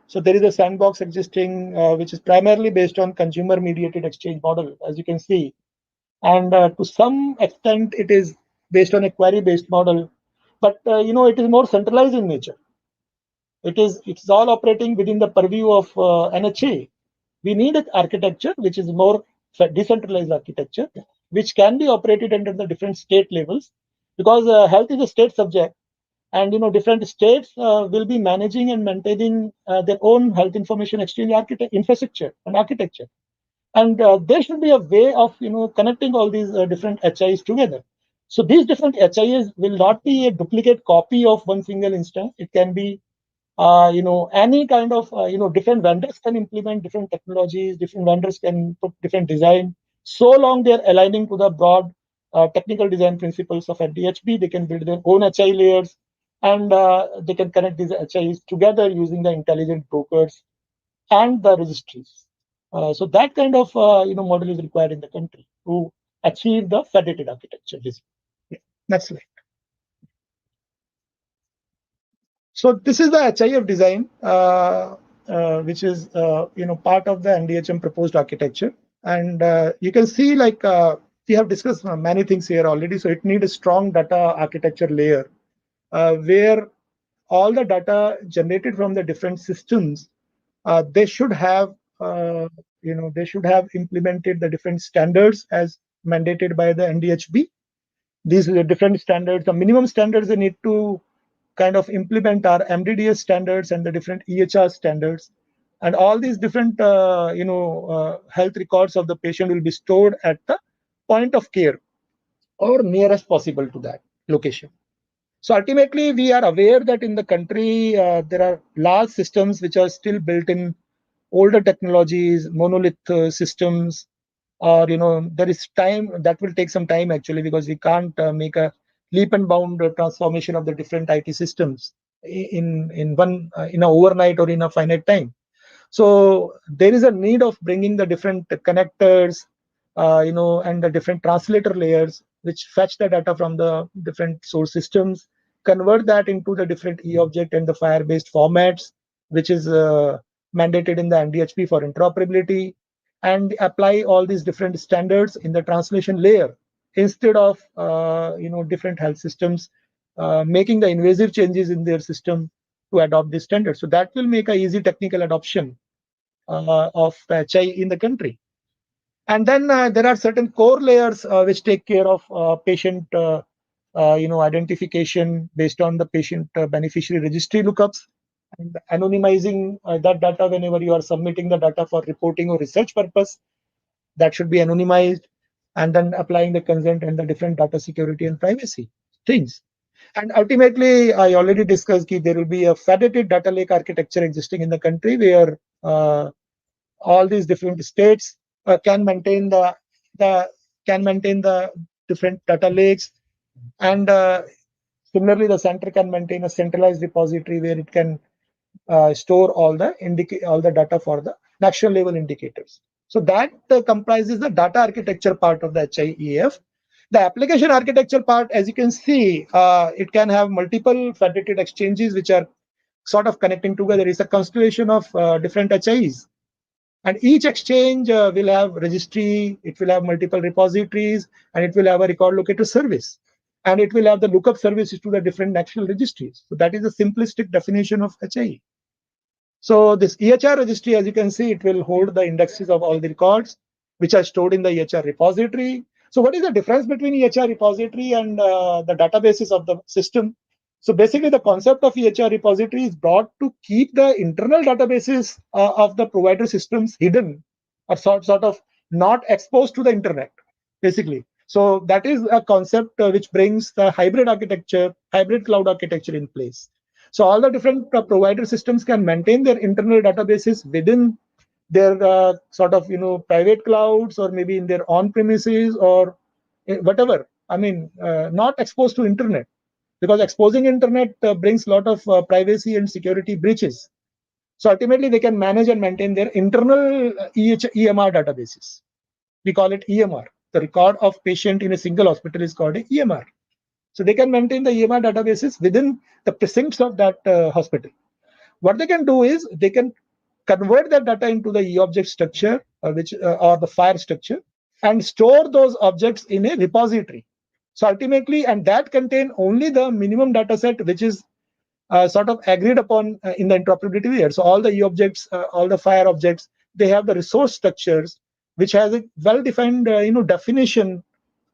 So there is a sandbox existing, which is primarily based on consumer mediated exchange model, as you can see, and to some extent it is based on a query based model, but it is more centralized in nature. It's all operating within the purview of NHA. We need an architecture which is more decentralized architecture, which can be operated under the different state levels, because health is a state subject, and different states will be managing and maintaining their own health information exchange infrastructure and architecture, and there should be a way of connecting all these different HIs together. So these different HIs will not be a duplicate copy of one single instance. It can be any kind of different vendors can implement different technologies, different vendors can put different design, so long they're aligning to the broad technical design principles of NDHB. They can build their own HI layers, and they can connect these HIs together using the intelligent brokers and the registries. So that kind of model is required in the country to achieve the federated architecture. Yeah. Next slide. So this is the HIF design, which is part of the NDHM proposed architecture, and you can see like we have discussed many things here already. So it needs a strong data architecture layer where all the data generated from the different systems, they should have they should have implemented the different standards as mandated by the NDHB. These are the different standards, the minimum standards they need to kind of implement our MDDS standards and the different EHR standards. and all these different health records of the patient will be stored at the point of care or nearest possible to that location. So ultimately, we are aware that in the country there are large systems which are still built in older technologies, monolith systems, or there is time that will take some time actually, because we can't make a leap and bound transformation of the different IT systems in one in a overnight or in a finite time. So there is a need of bringing the different connectors, and the different translator layers which fetch the data from the different source systems, convert that into the different e-object and the FHIR-based formats, which is mandated in the NDHP for interoperability, and apply all these different standards in the translation layer instead of different health systems making the invasive changes in their system to adopt this standard. So that will make a easy technical adoption of HI in the country. And then there are certain core layers which take care of patient identification based on the patient beneficiary registry lookups, and anonymizing that data whenever you are submitting the data for reporting or research purpose. That should be anonymized, and then applying the consent and the different data security and privacy things. And ultimately, I already discussed that there will be a federated data lake architecture existing in the country where all these different states can maintain the can maintain the different data lakes, and similarly, the center can maintain a centralized repository where it can store all the data for the national level indicators. So that comprises the data architecture part of the HIEF. The application architecture part, as you can see, it can have multiple federated exchanges which are sort of connecting together. It's a constellation of different HIs. And each exchange will have registry, it will have multiple repositories, and it will have a record locator service. And it will have the lookup services to the different national registries. So that is a simplistic definition of HIE. So this EHR registry, as you can see, it will hold the indexes of all the records which are stored in the EHR repository. So what is the difference between EHR repository and the databases of the system? So basically, the concept of EHR repository is brought to keep the internal databases of the provider systems hidden, or sort of not exposed to the internet, basically. So that is a concept which brings the hybrid architecture, hybrid cloud architecture in place. So all the different provider systems can maintain their internal databases within their sort of private clouds, or maybe in their on premises, or whatever. I mean, not exposed to internet, because exposing internet brings a lot of privacy and security breaches. So ultimately, they can manage and maintain their internal EMR databases. We call it EMR. The record of patient in a single hospital is called a EMR. So they can maintain the EMR databases within the precincts of that hospital. What they can do is they can convert that data into the e-object structure, or the FHIR structure, and store those objects in a repository. So ultimately, and that contain only the minimum data set which is sort of agreed upon in the interoperability layer. So all the e-objects, all the FHIR objects, they have the resource structures which has a well-defined definition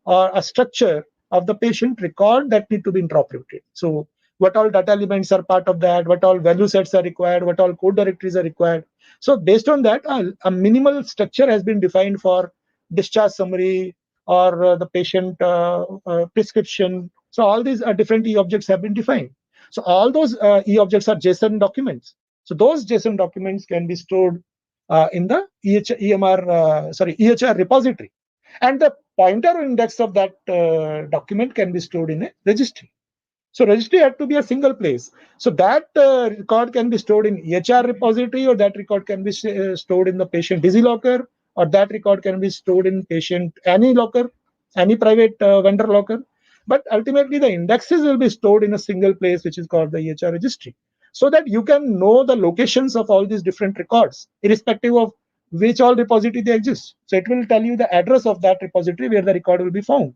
or a structure of the patient record that need to be interoperated. So what all data elements are part of that, what all value sets are required, what all code directories are required. So based on that, a minimal structure has been defined for discharge summary, or the patient prescription. So all these different e-objects have been defined. So all those e-objects are JSON documents. So those JSON documents can be stored in the EHR repository. And the pointer index of that document can be stored in a registry. So registry had to be a single place. So that record can be stored in EHR repository, or that record can be stored in the patient DigiLocker, or that record can be stored in patient any locker, any private vendor locker. But ultimately, the indexes will be stored in a single place, which is called the EHR registry, so that you can know the locations of all these different records, irrespective of which all repository they exist. So it will tell you the address of that repository where the record will be found.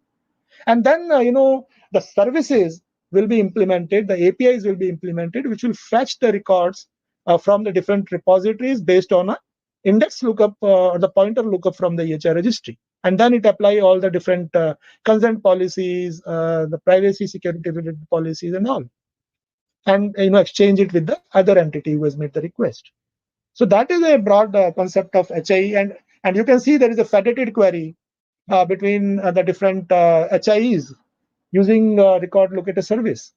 And then, the services will be implemented, the APIs will be implemented, which will fetch the records from the different repositories based on a index lookup or the pointer lookup from the EHR registry. And then it apply all the different consent policies, the privacy security related policies and all. And exchange it with the other entity who has made the request. So that is a broad concept of HIE, and you can see there is a federated query between the different HIEs using record locator service.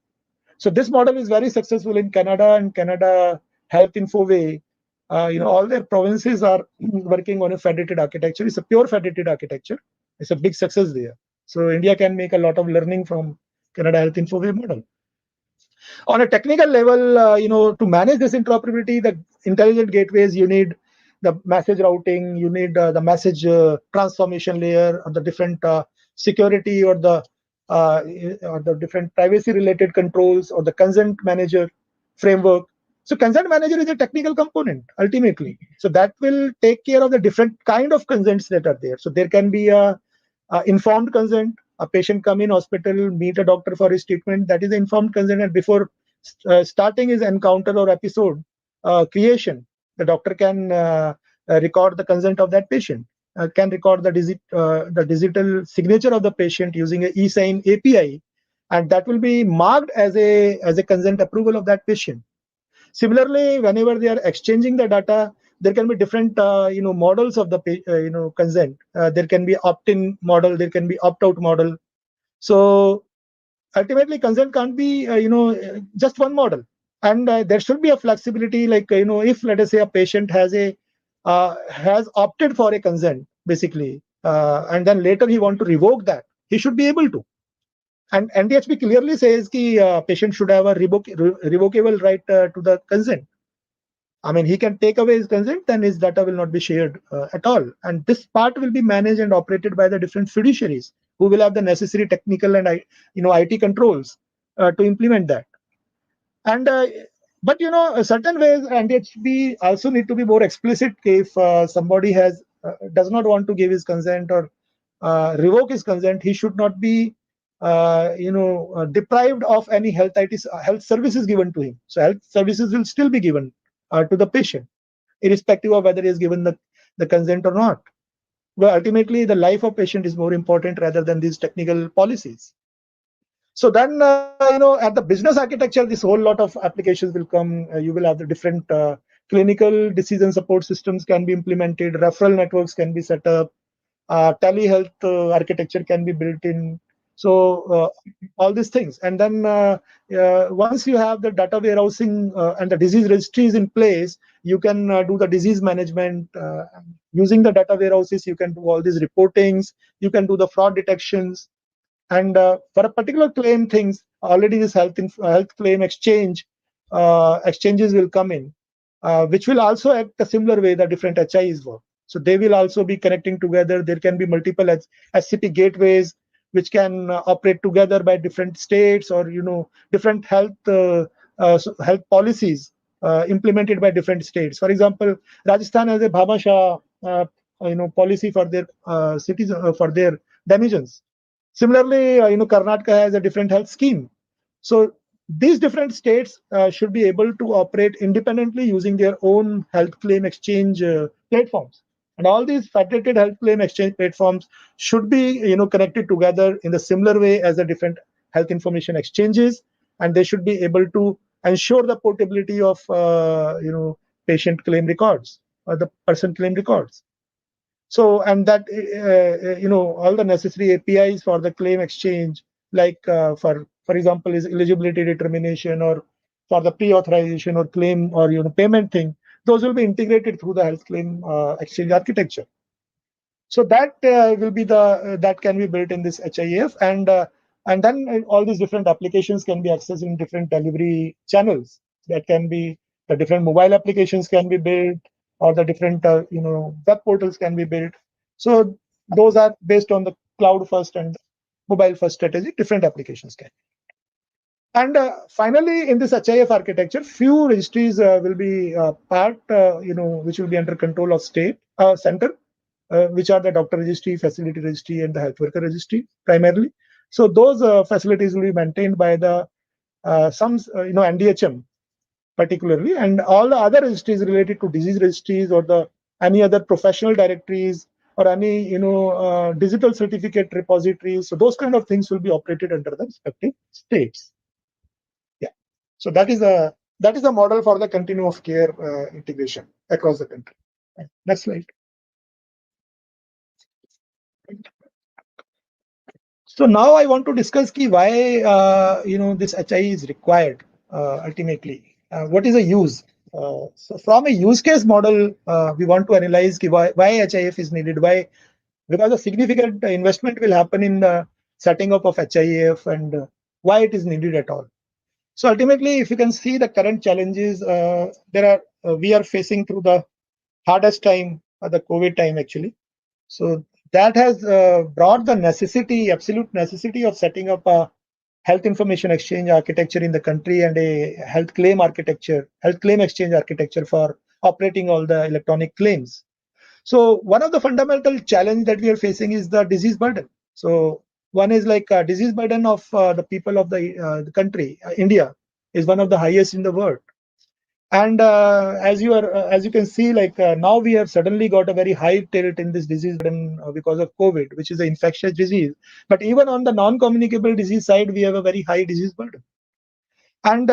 So this model is very successful in Canada, and Canada Health Infoway. All their provinces are working on a federated architecture. It's a pure federated architecture. It's a big success there. So India can make a lot of learning from Canada Health Infoway model. On a technical level, to manage this interoperability, the intelligent gateways, you need the message routing, you need the message transformation layer, or the different security uh, or the different privacy related controls, or the consent manager framework. So consent manager is a technical component ultimately. So that will take care of the different kind of consents that are there. So there can be a informed consent. A patient come in hospital, meet a doctor for his treatment. That is informed consent, and before starting his encounter or episode creation, the doctor can record the consent of that patient. Can record the digital signature of the patient using a eSign API, and that will be marked as a consent approval of that patient. Similarly, whenever they are exchanging the data, there can be different models of the consent. There can be opt-in model, there can be opt-out model. So ultimately, consent can't be just one model, and there should be a flexibility. Like if let us say a patient has opted for a consent basically, and then later he want to revoke that, he should be able to. And NDHP clearly says that patient should have a revocable right to the consent. I mean, he can take away his consent, then his data will not be shared at all. And this part will be managed and operated by the different fiduciaries who will have the necessary technical and IT controls to implement that. And but certain ways NDHB also need to be more explicit. If somebody does not want to give his consent or revoke his consent, he should not be deprived of any health services given to him. So health services will still be given to the patient, irrespective of whether he has given the consent or not. But ultimately, the life of patient is more important rather than these technical policies. So then, at the business architecture, this whole lot of applications will come. You will have the different clinical decision support systems can be implemented, referral networks can be set up, telehealth architecture can be built in. So all these things, and then once you have the data warehousing and the disease registries in place, you can do the disease management using the data warehouses. You can do all these reportings. You can do the fraud detections. And for a particular claim things, already this health claim exchanges will come in, which will also act a similar way that different HIs work. So they will also be connecting together. There can be multiple SCP gateways which can operate together by different states, or different health policies implemented by different states. For example, Rajasthan has a Bhamasha policy for their citizens for their denizens. Similarly, Karnataka has a different health scheme. So these different states should be able to operate independently using their own health claim exchange platforms. And all these federated health claim exchange platforms should be connected together in the similar way as the different health information exchanges, and they should be able to ensure the portability of patient claim records or the person claim records. So, and that all the necessary APIs for the claim exchange, like for example, is eligibility determination, or for the pre-authorization or claim or payment thing, those will be integrated through the health claim exchange architecture. So that will be that can be built in this HIF, and then all these different applications can be accessed in different delivery channels. That can be the different mobile applications can be built, or the different web portals can be built. So those are based on the cloud first and mobile first strategy. Different applications can. And finally, in this HIF architecture, few registries will be part, which will be under control of state center, which are the doctor registry, facility registry, and the health worker registry primarily. So those facilities will be maintained by the NDHM particularly, and all the other registries related to disease registries, or the any other professional directories, or any digital certificate repositories. So those kind of things will be operated under the respective states. Yeah. So that is the That is the model for the continuum of care integration across the country. Next slide. So now I want to discuss why this HI is required ultimately. What is the use? So from a use case model, we want to analyze why HIF is needed. Why? Because a significant investment will happen in the setting up of HIF and why it is needed at all. So ultimately, if you can see the current challenges, we are facing through the hardest time, the COVID time actually. So that has brought the necessity, absolute necessity of setting up a health information exchange architecture in the country and a health claim architecture, health claim exchange architecture for operating all the electronic claims. So one of the fundamental challenge that we are facing is the disease burden. So one is like disease burden of the people of the country, India, is one of the highest in the world. And as you can see, like now we have suddenly got a very high tilt in this disease burden because of COVID, which is an infectious disease. But even on the non-communicable disease side, we have a very high disease burden. And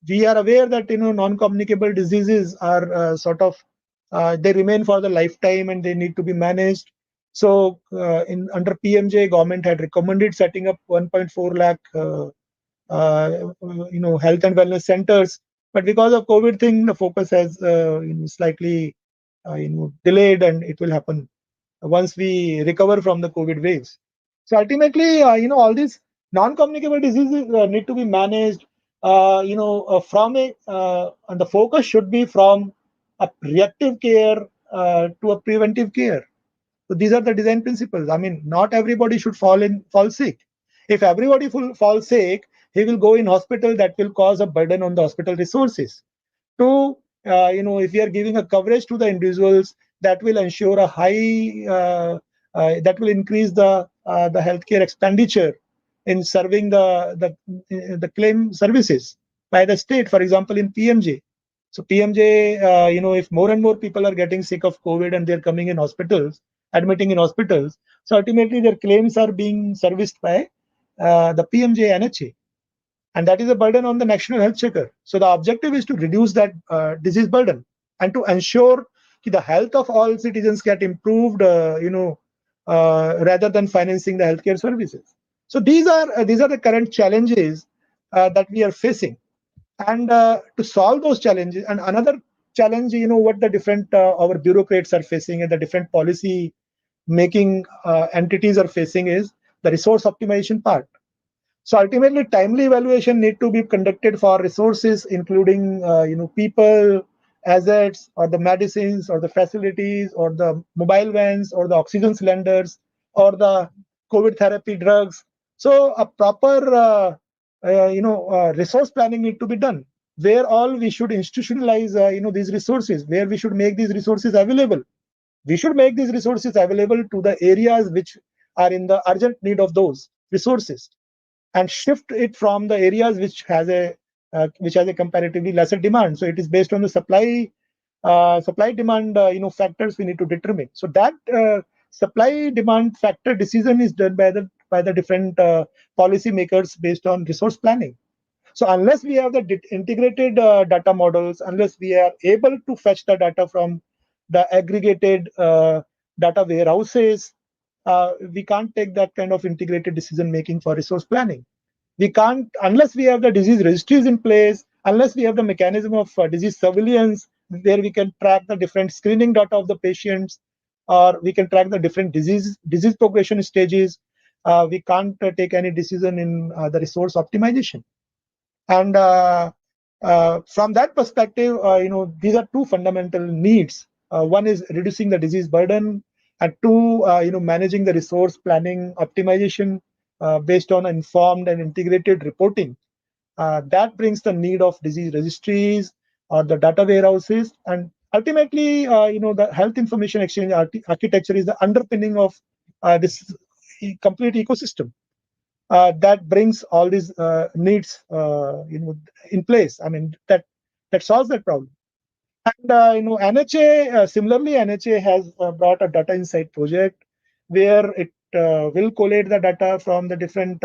we are aware that non-communicable diseases are they remain for the lifetime and they need to be managed. So under PMJ, government had recommended setting up 1.4 lakh health and wellness centers, but because of COVID thing, the focus has slightly delayed, and it will happen once we recover from the COVID waves. So ultimately, all these non-communicable diseases need to be managed. And the focus should be from a reactive care to a preventive care. So these are the design principles. I mean, not everybody should fall sick. If everybody falls sick, he will go in hospital. That will cause a burden on the hospital resources. Two, if we are giving a coverage to the individuals, that will ensure a high, that will increase the healthcare expenditure in serving the claim services by the state. For example, in PMJ. So PMJ, if more and more people are getting sick of COVID and they're coming in hospitals, admitting in hospitals, so ultimately their claims are being serviced by the PMJ NHA, and that is a burden on the national health checker. So the objective is to reduce that disease burden and to ensure that the health of all citizens get improved, rather than financing the healthcare services. So these are the current challenges that we are facing, and to solve those challenges. And another challenge, what the different our bureaucrats are facing and the different policy making entities are facing is the resource optimization part. So ultimately, timely evaluation need to be conducted for resources, including people, assets, or the medicines, or the facilities, or the mobile vans, or the oxygen cylinders, or the COVID therapy drugs. So a proper resource planning need to be done. Where all we should institutionalize these resources, where we should make these resources available. We should make these resources available to the areas which are in the urgent need of those resources, and shift it from the areas which has a comparatively lesser demand. So it is based on the supply demand factors we need to determine. So that supply demand factor decision is done by the different policy makers based on resource planning. So unless we have the integrated data models, unless we are able to fetch the data from the aggregated data warehouses, we can't take that kind of integrated decision making for resource planning. We can't, unless we have the disease registries in place, unless we have the mechanism of disease surveillance, where we can track the different screening data of the patients, or we can track the different disease progression stages. We can't take any decision in the resource optimization. And from that perspective, these are two fundamental needs. One is reducing the disease burden, and two, managing the resource planning optimization based on informed and integrated reporting. That brings the need of disease registries or the data warehouses, and ultimately, the health information exchange architecture is the underpinning of this complete ecosystem that brings all these needs in place. I mean, that solves that problem. And NHA, similarly, NHA has brought a data insight project where it will collate the data from the different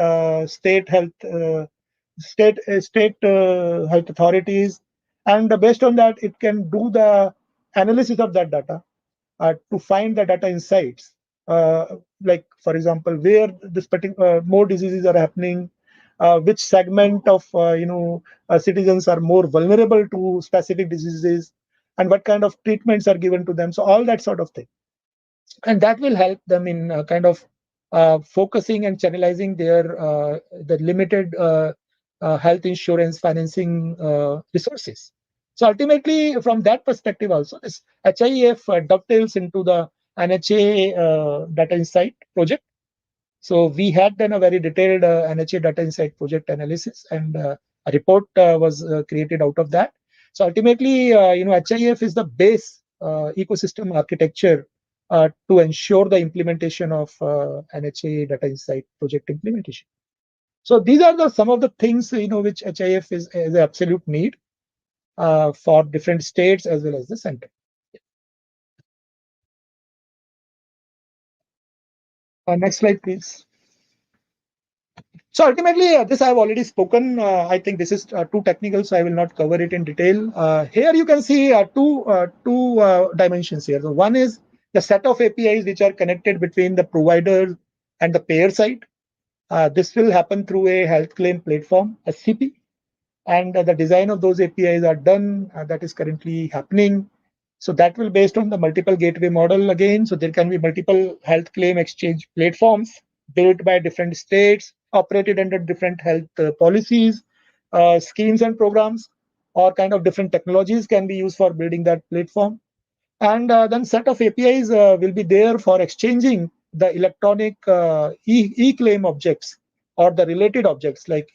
state health state health authorities, and based on that, it can do the analysis of that data to find the data insights. Like for example, where this particular more diseases are happening, which segment of citizens are more vulnerable to specific diseases, and what kind of treatments are given to them. So all that sort of thing, and that will help them in kind of focusing and channelizing their the limited health insurance financing resources. So ultimately, from that perspective, also this HIEF dovetails into the NHA data insight project. So we had done a very detailed NHA data insight project analysis, and a report was created out of that. So ultimately, HIF is the base ecosystem architecture to ensure the implementation of NHA data insight project implementation. So these are some of the things which HIF is an absolute need for different states as well as the center. Next slide, please. So ultimately, this I've already spoken. I think this is too technical, so I will not cover it in detail. Here you can see two dimensions here. So one is the set of APIs which are connected between the provider and the payer side. This will happen through a health claim platform, SCP, and the design of those APIs are done. That is currently happening. So that will based on the multiple gateway model again. So there can be multiple health claim exchange platforms built by different states, operated under different health policies, schemes and programs, or kind of different technologies can be used for building that platform. And then set of APIs will be there for exchanging the electronic e-claim objects or the related objects like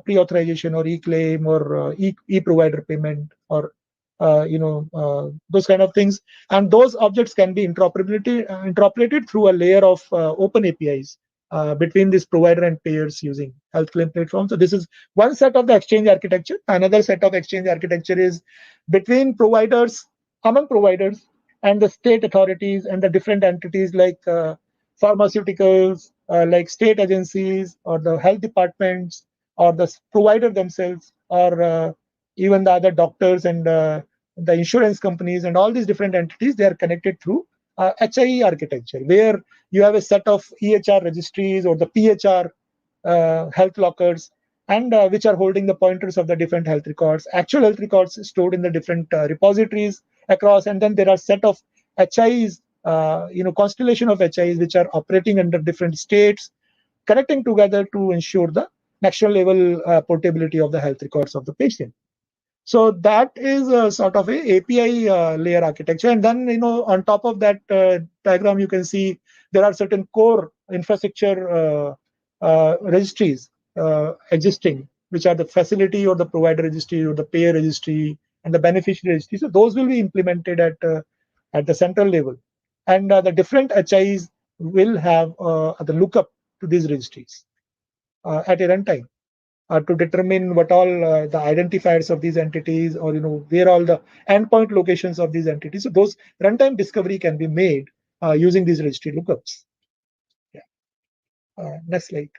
pre-authorization or e-claim or e-provider payment or those kind of things. And those objects can be interoperated through a layer of open APIs between this provider and payers using health claim platform. So this is one set of the exchange architecture. Another set of exchange architecture is between providers, among providers, and the state authorities and the different entities like pharmaceuticals, like state agencies or the health departments or the provider themselves or even the other doctors and the insurance companies and all these different entities. They are connected through HIE architecture, where you have a set of EHR registries or the PHR health lockers, and which are holding the pointers of the different health records, actual health records stored in the different repositories across. And then there are set of HIs, constellation of HIs which are operating under different states, connecting together to ensure the national level portability of the health records of the patient. So that is a sort of a API layer architecture. And then, on top of that diagram, you can see there are certain core infrastructure registries existing, which are the facility or the provider registry or the payer registry and the beneficiary registry. So those will be implemented at the central level. And the different HIs will have the lookup to these registries at a runtime to determine what all the identifiers of these entities or where all the endpoint locations of these entities. So those runtime discovery can be made using these registry lookups. Yeah. Next slide.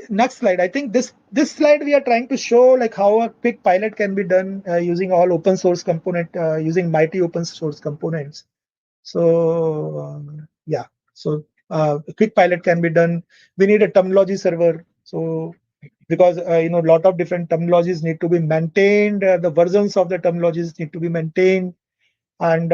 Next slide. I think this slide we are trying to show like how a quick pilot can be done using all open source component using mighty open source components. So yeah, so a quick pilot can be done. We need a terminology server. So because a lot of different terminologies need to be maintained, the versions of the terminologies need to be maintained, and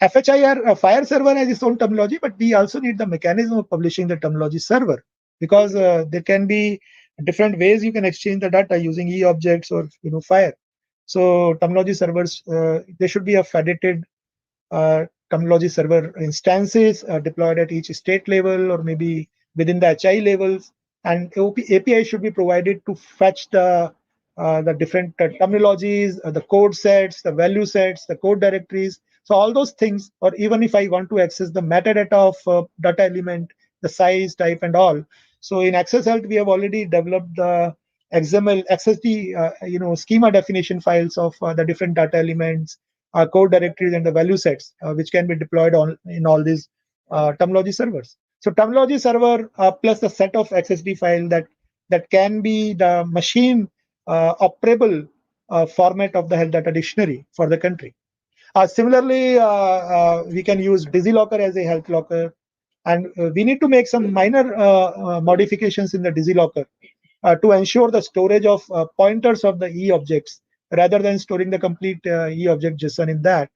FHIR Fire server has its own terminology, but we also need the mechanism of publishing the terminology server, because there can be different ways you can exchange the data using e-objects or Fire. So terminology servers, there should be a federated terminology server instances deployed at each state level or maybe within the HI levels, and API should be provided to fetch the different terminologies, the code sets, the value sets, the code directories. So all those things, or even if I want to access the metadata of data element, the size, type, and all. So in Access Health, we have already developed the XML, XSD, schema definition files of the different data elements, code directories and the value sets, which can be deployed on in all these terminology servers. So terminology server plus a set of XSD file that can be the machine operable format of the health data dictionary for the country. Similarly, we can use DigiLocker as a health locker, and we need to make some minor modifications in the DigiLocker to ensure the storage of pointers of the e-objects rather than storing the complete e-object JSON in that.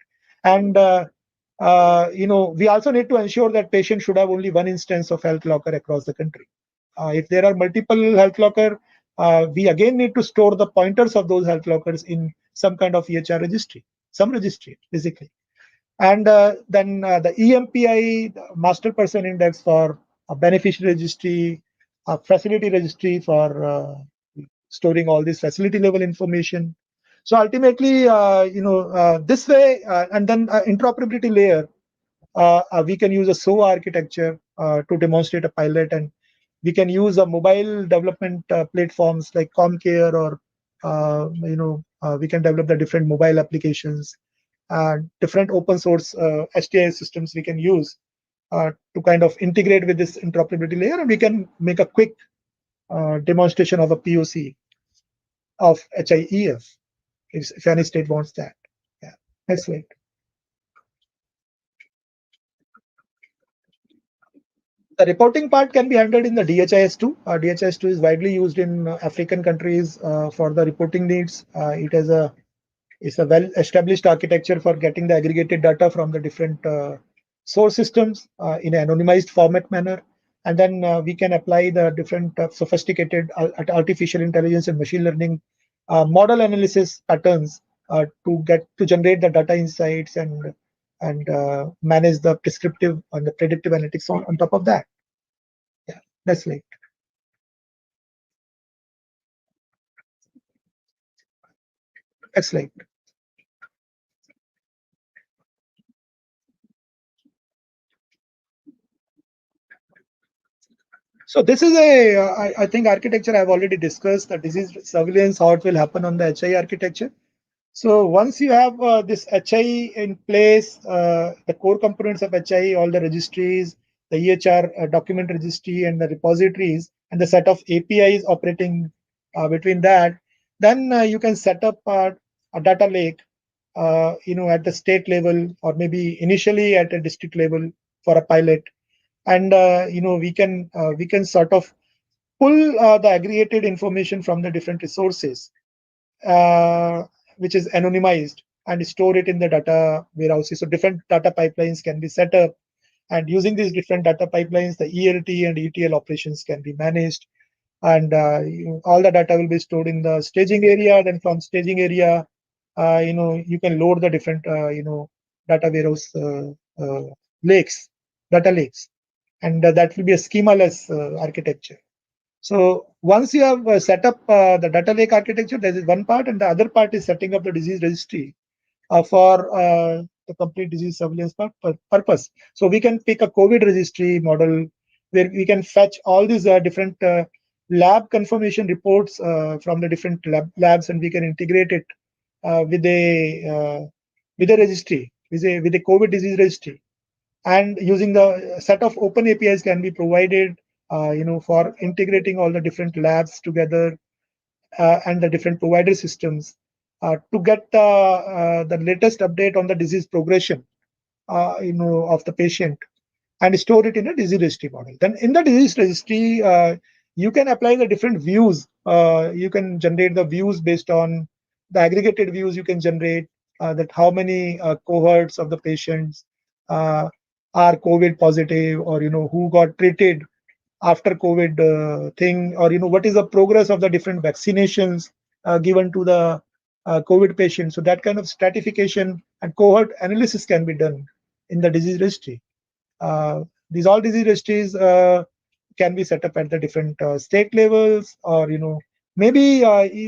And we also need to ensure that patients should have only one instance of health locker across the country. If there are multiple health locker, we again need to store the pointers of those health lockers in some kind of EHR registry, some registry basically. And then the EMPI, the master person index for a beneficiary registry, a facility registry for storing all this facility level information. So ultimately, this way, and then interoperability layer, we can use a SOA architecture to demonstrate a pilot, and we can use a mobile development platforms like Comcare, or we can develop the different mobile applications, different open source HTI systems we can use to kind of integrate with this interoperability layer, and we can make a quick demonstration of a POC of HIEF if any state wants that. Yeah, next slide. The reporting part can be handled in the DHIS2. DHIS2 is widely used in African countries for the reporting needs. It's a well-established architecture for getting the aggregated data from the different source systems in an anonymized format manner. And then we can apply the different sophisticated artificial intelligence and machine learning model analysis patterns to generate the data insights and manage the prescriptive and the predictive analytics on top of that. Yeah, that's right. Excellent. So this is I think architecture I've already discussed, the disease surveillance, how it will happen on the HI architecture. So once you have this HI in place, the core components of HI, all the registries, the EHR document registry and the repositories, and the set of APIs operating between that, then you can set up a data lake, at the state level, or maybe initially at a district level for a pilot. And we can sort of pull the aggregated information from the different resources, uh, which is anonymized, and store it in the data warehouses. So different data pipelines can be set up, and using these different data pipelines, the ELT and ETL operations can be managed, and all the data will be stored in the staging area. Then from staging area, you can load the different data warehouse lakes, data lakes, and that will be a schema-less architecture. So once you have set up the data lake architecture, there is one part, and the other part is setting up the disease registry for the complete disease surveillance purpose. So we can pick a COVID registry model where we can fetch all these different lab confirmation reports from the different labs, and we can integrate it with a registry, with a COVID disease registry, and using the set of open APIs can be provided, for integrating all the different labs together and the different provider systems to get the latest update on the disease progression, of the patient, and store it in a disease registry model. Then in the disease registry, you can apply the different views. You can generate the views based on the aggregated views you can generate, that how many cohorts of the patients are COVID positive, or who got treated after COVID thing, or what is the progress of the different vaccinations given to the COVID patients. So that kind of stratification and cohort analysis can be done in the disease registry. These all disease registries can be set up at the different state levels, or maybe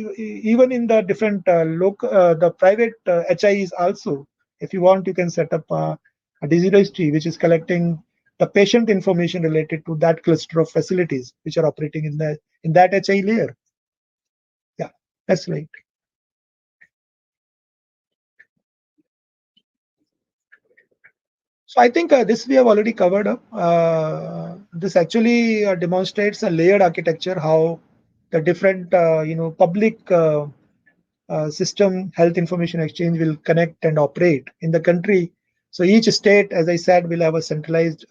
even in the different the private HIEs also. If you want, you can set up a disease registry which is collecting the patient information related to that cluster of facilities which are operating in that HI layer. Yeah, that's right. So I think this we have already covered up. This actually demonstrates a layered architecture, how the different public system health information exchange will connect and operate in the country. So each state, as I said, will have a centralized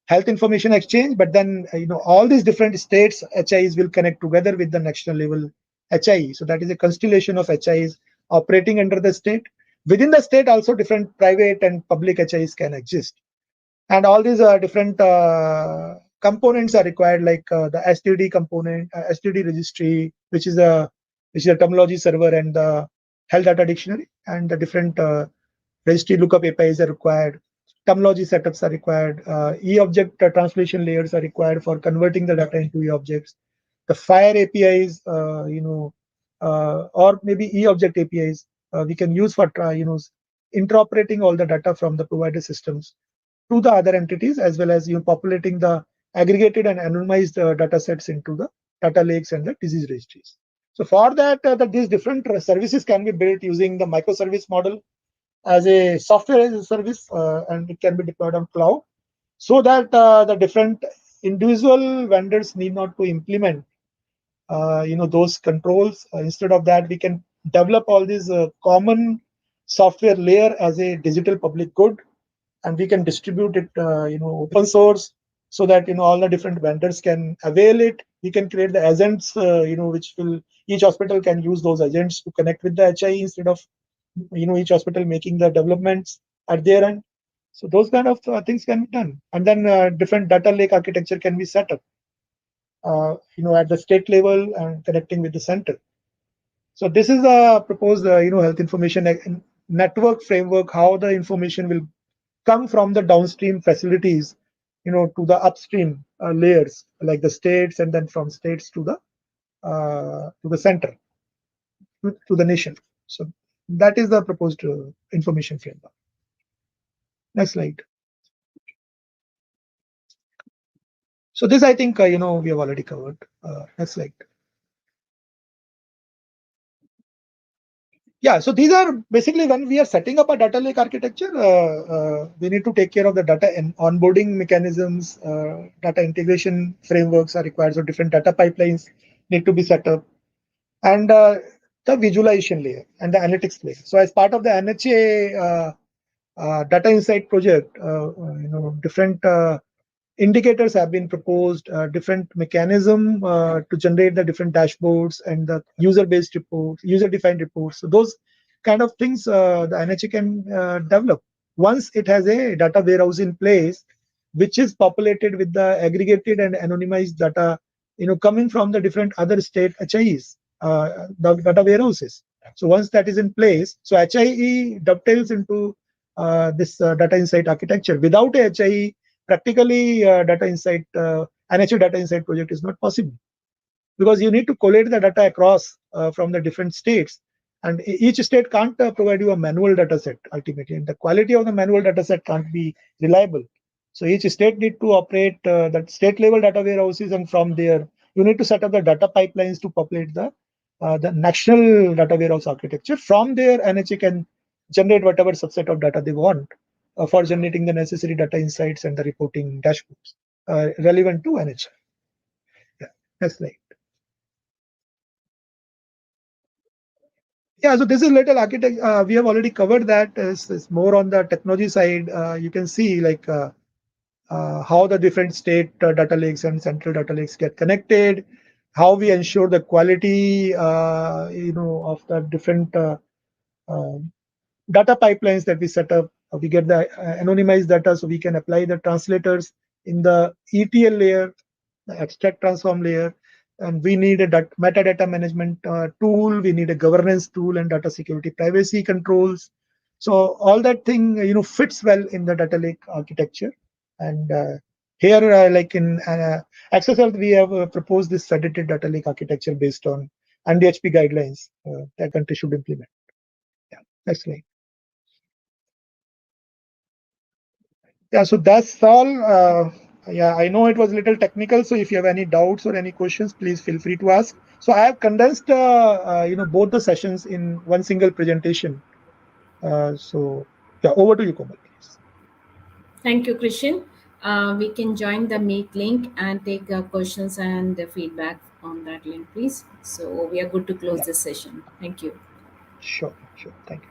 health information exchange, but then all these different states HIs will connect together with the national level HI. So that is a constellation of HIs operating under the state. Within the state, also different private and public HIs can exist, and all these different components are required, like the STD component, STD registry, which is a terminology server, and the health data dictionary, and the different registry lookup APIs are required. Terminology setups are required. E-object translation layers are required for converting the data into E-objects. The FHIR APIs, or maybe E-object APIs, we can use for interoperating all the data from the provider systems to the other entities, as well as populating the aggregated and anonymized data sets into the data lakes and the disease registries. So for that, these different services can be built using the microservice model as a software as a service, and it can be deployed on cloud, so that the different individual vendors need not to implement those controls. Instead of that, we can develop all these common software layer as a digital public good, and we can distribute it open source, so that all the different vendors can avail it. We can create the agents, which will, each hospital can use those agents to connect with the HI, instead of each hospital making the developments at their end. So those kind of things can be done, and then different data lake architecture can be set up at the state level and connecting with the center. So this is a proposed health information network framework, how the information will come from the downstream facilities to the upstream layers, like the states, and then from states to the center, to the nation. So that is the proposed information framework. Next slide. So this, I think, we have already covered. Next slide. Yeah, so these are basically, when we are setting up a data lake architecture, we need to take care of the data and onboarding mechanisms. Data integration frameworks are required, so different data pipelines need to be set up, and the visualization layer and the analytics layer. So as part of the NHA data insight project, different indicators have been proposed, different mechanism to generate the different dashboards and the user-based reports, user-defined reports. So those kind of things the NHA can develop once it has a data warehouse in place, which is populated with the aggregated and anonymized data, coming from the different other state HIEs, the data warehouses. So once that is in place, so HIE dovetails into this data insight architecture. Without a HIE, practically data insight, NHA data insight project is not possible, because you need to collate the data across from the different states, and each state can't provide you a manual data set ultimately, and the quality of the manual data set can't be reliable. So each state need to operate that state level data warehouses, and from there you need to set up the data pipelines to populate the national data warehouse architecture. From there, NHA can generate whatever subset of data they want for generating the necessary data insights and the reporting dashboards relevant to NHA. Yeah, next slide. Yeah, so this is little architect. We have already covered that. It's more on the technology side. You can see like how the different state data lakes and central data lakes get connected, how we ensure the quality, of the different data pipelines that we set up. We get the anonymized data, so we can apply the translators in the ETL layer, the extract transform layer, and we need a metadata management tool. We need a governance tool and data security privacy controls. So all that thing fits well in the data lake architecture. And here, like in Access Health, we have proposed this federated data lake architecture based on NDHP guidelines that country should implement. Yeah, next slide. Yeah, so that's all. Yeah, I know it was a little technical, so if you have any doubts or any questions, please feel free to ask. So I have condensed, both the sessions in one single presentation. So yeah, over to you, Komal, please. Thank you, Christian. We can join the Meet link and take questions and feedback on that link, please. So we are good to close Yeah, this session. Thank you. sure, sure. Thank you.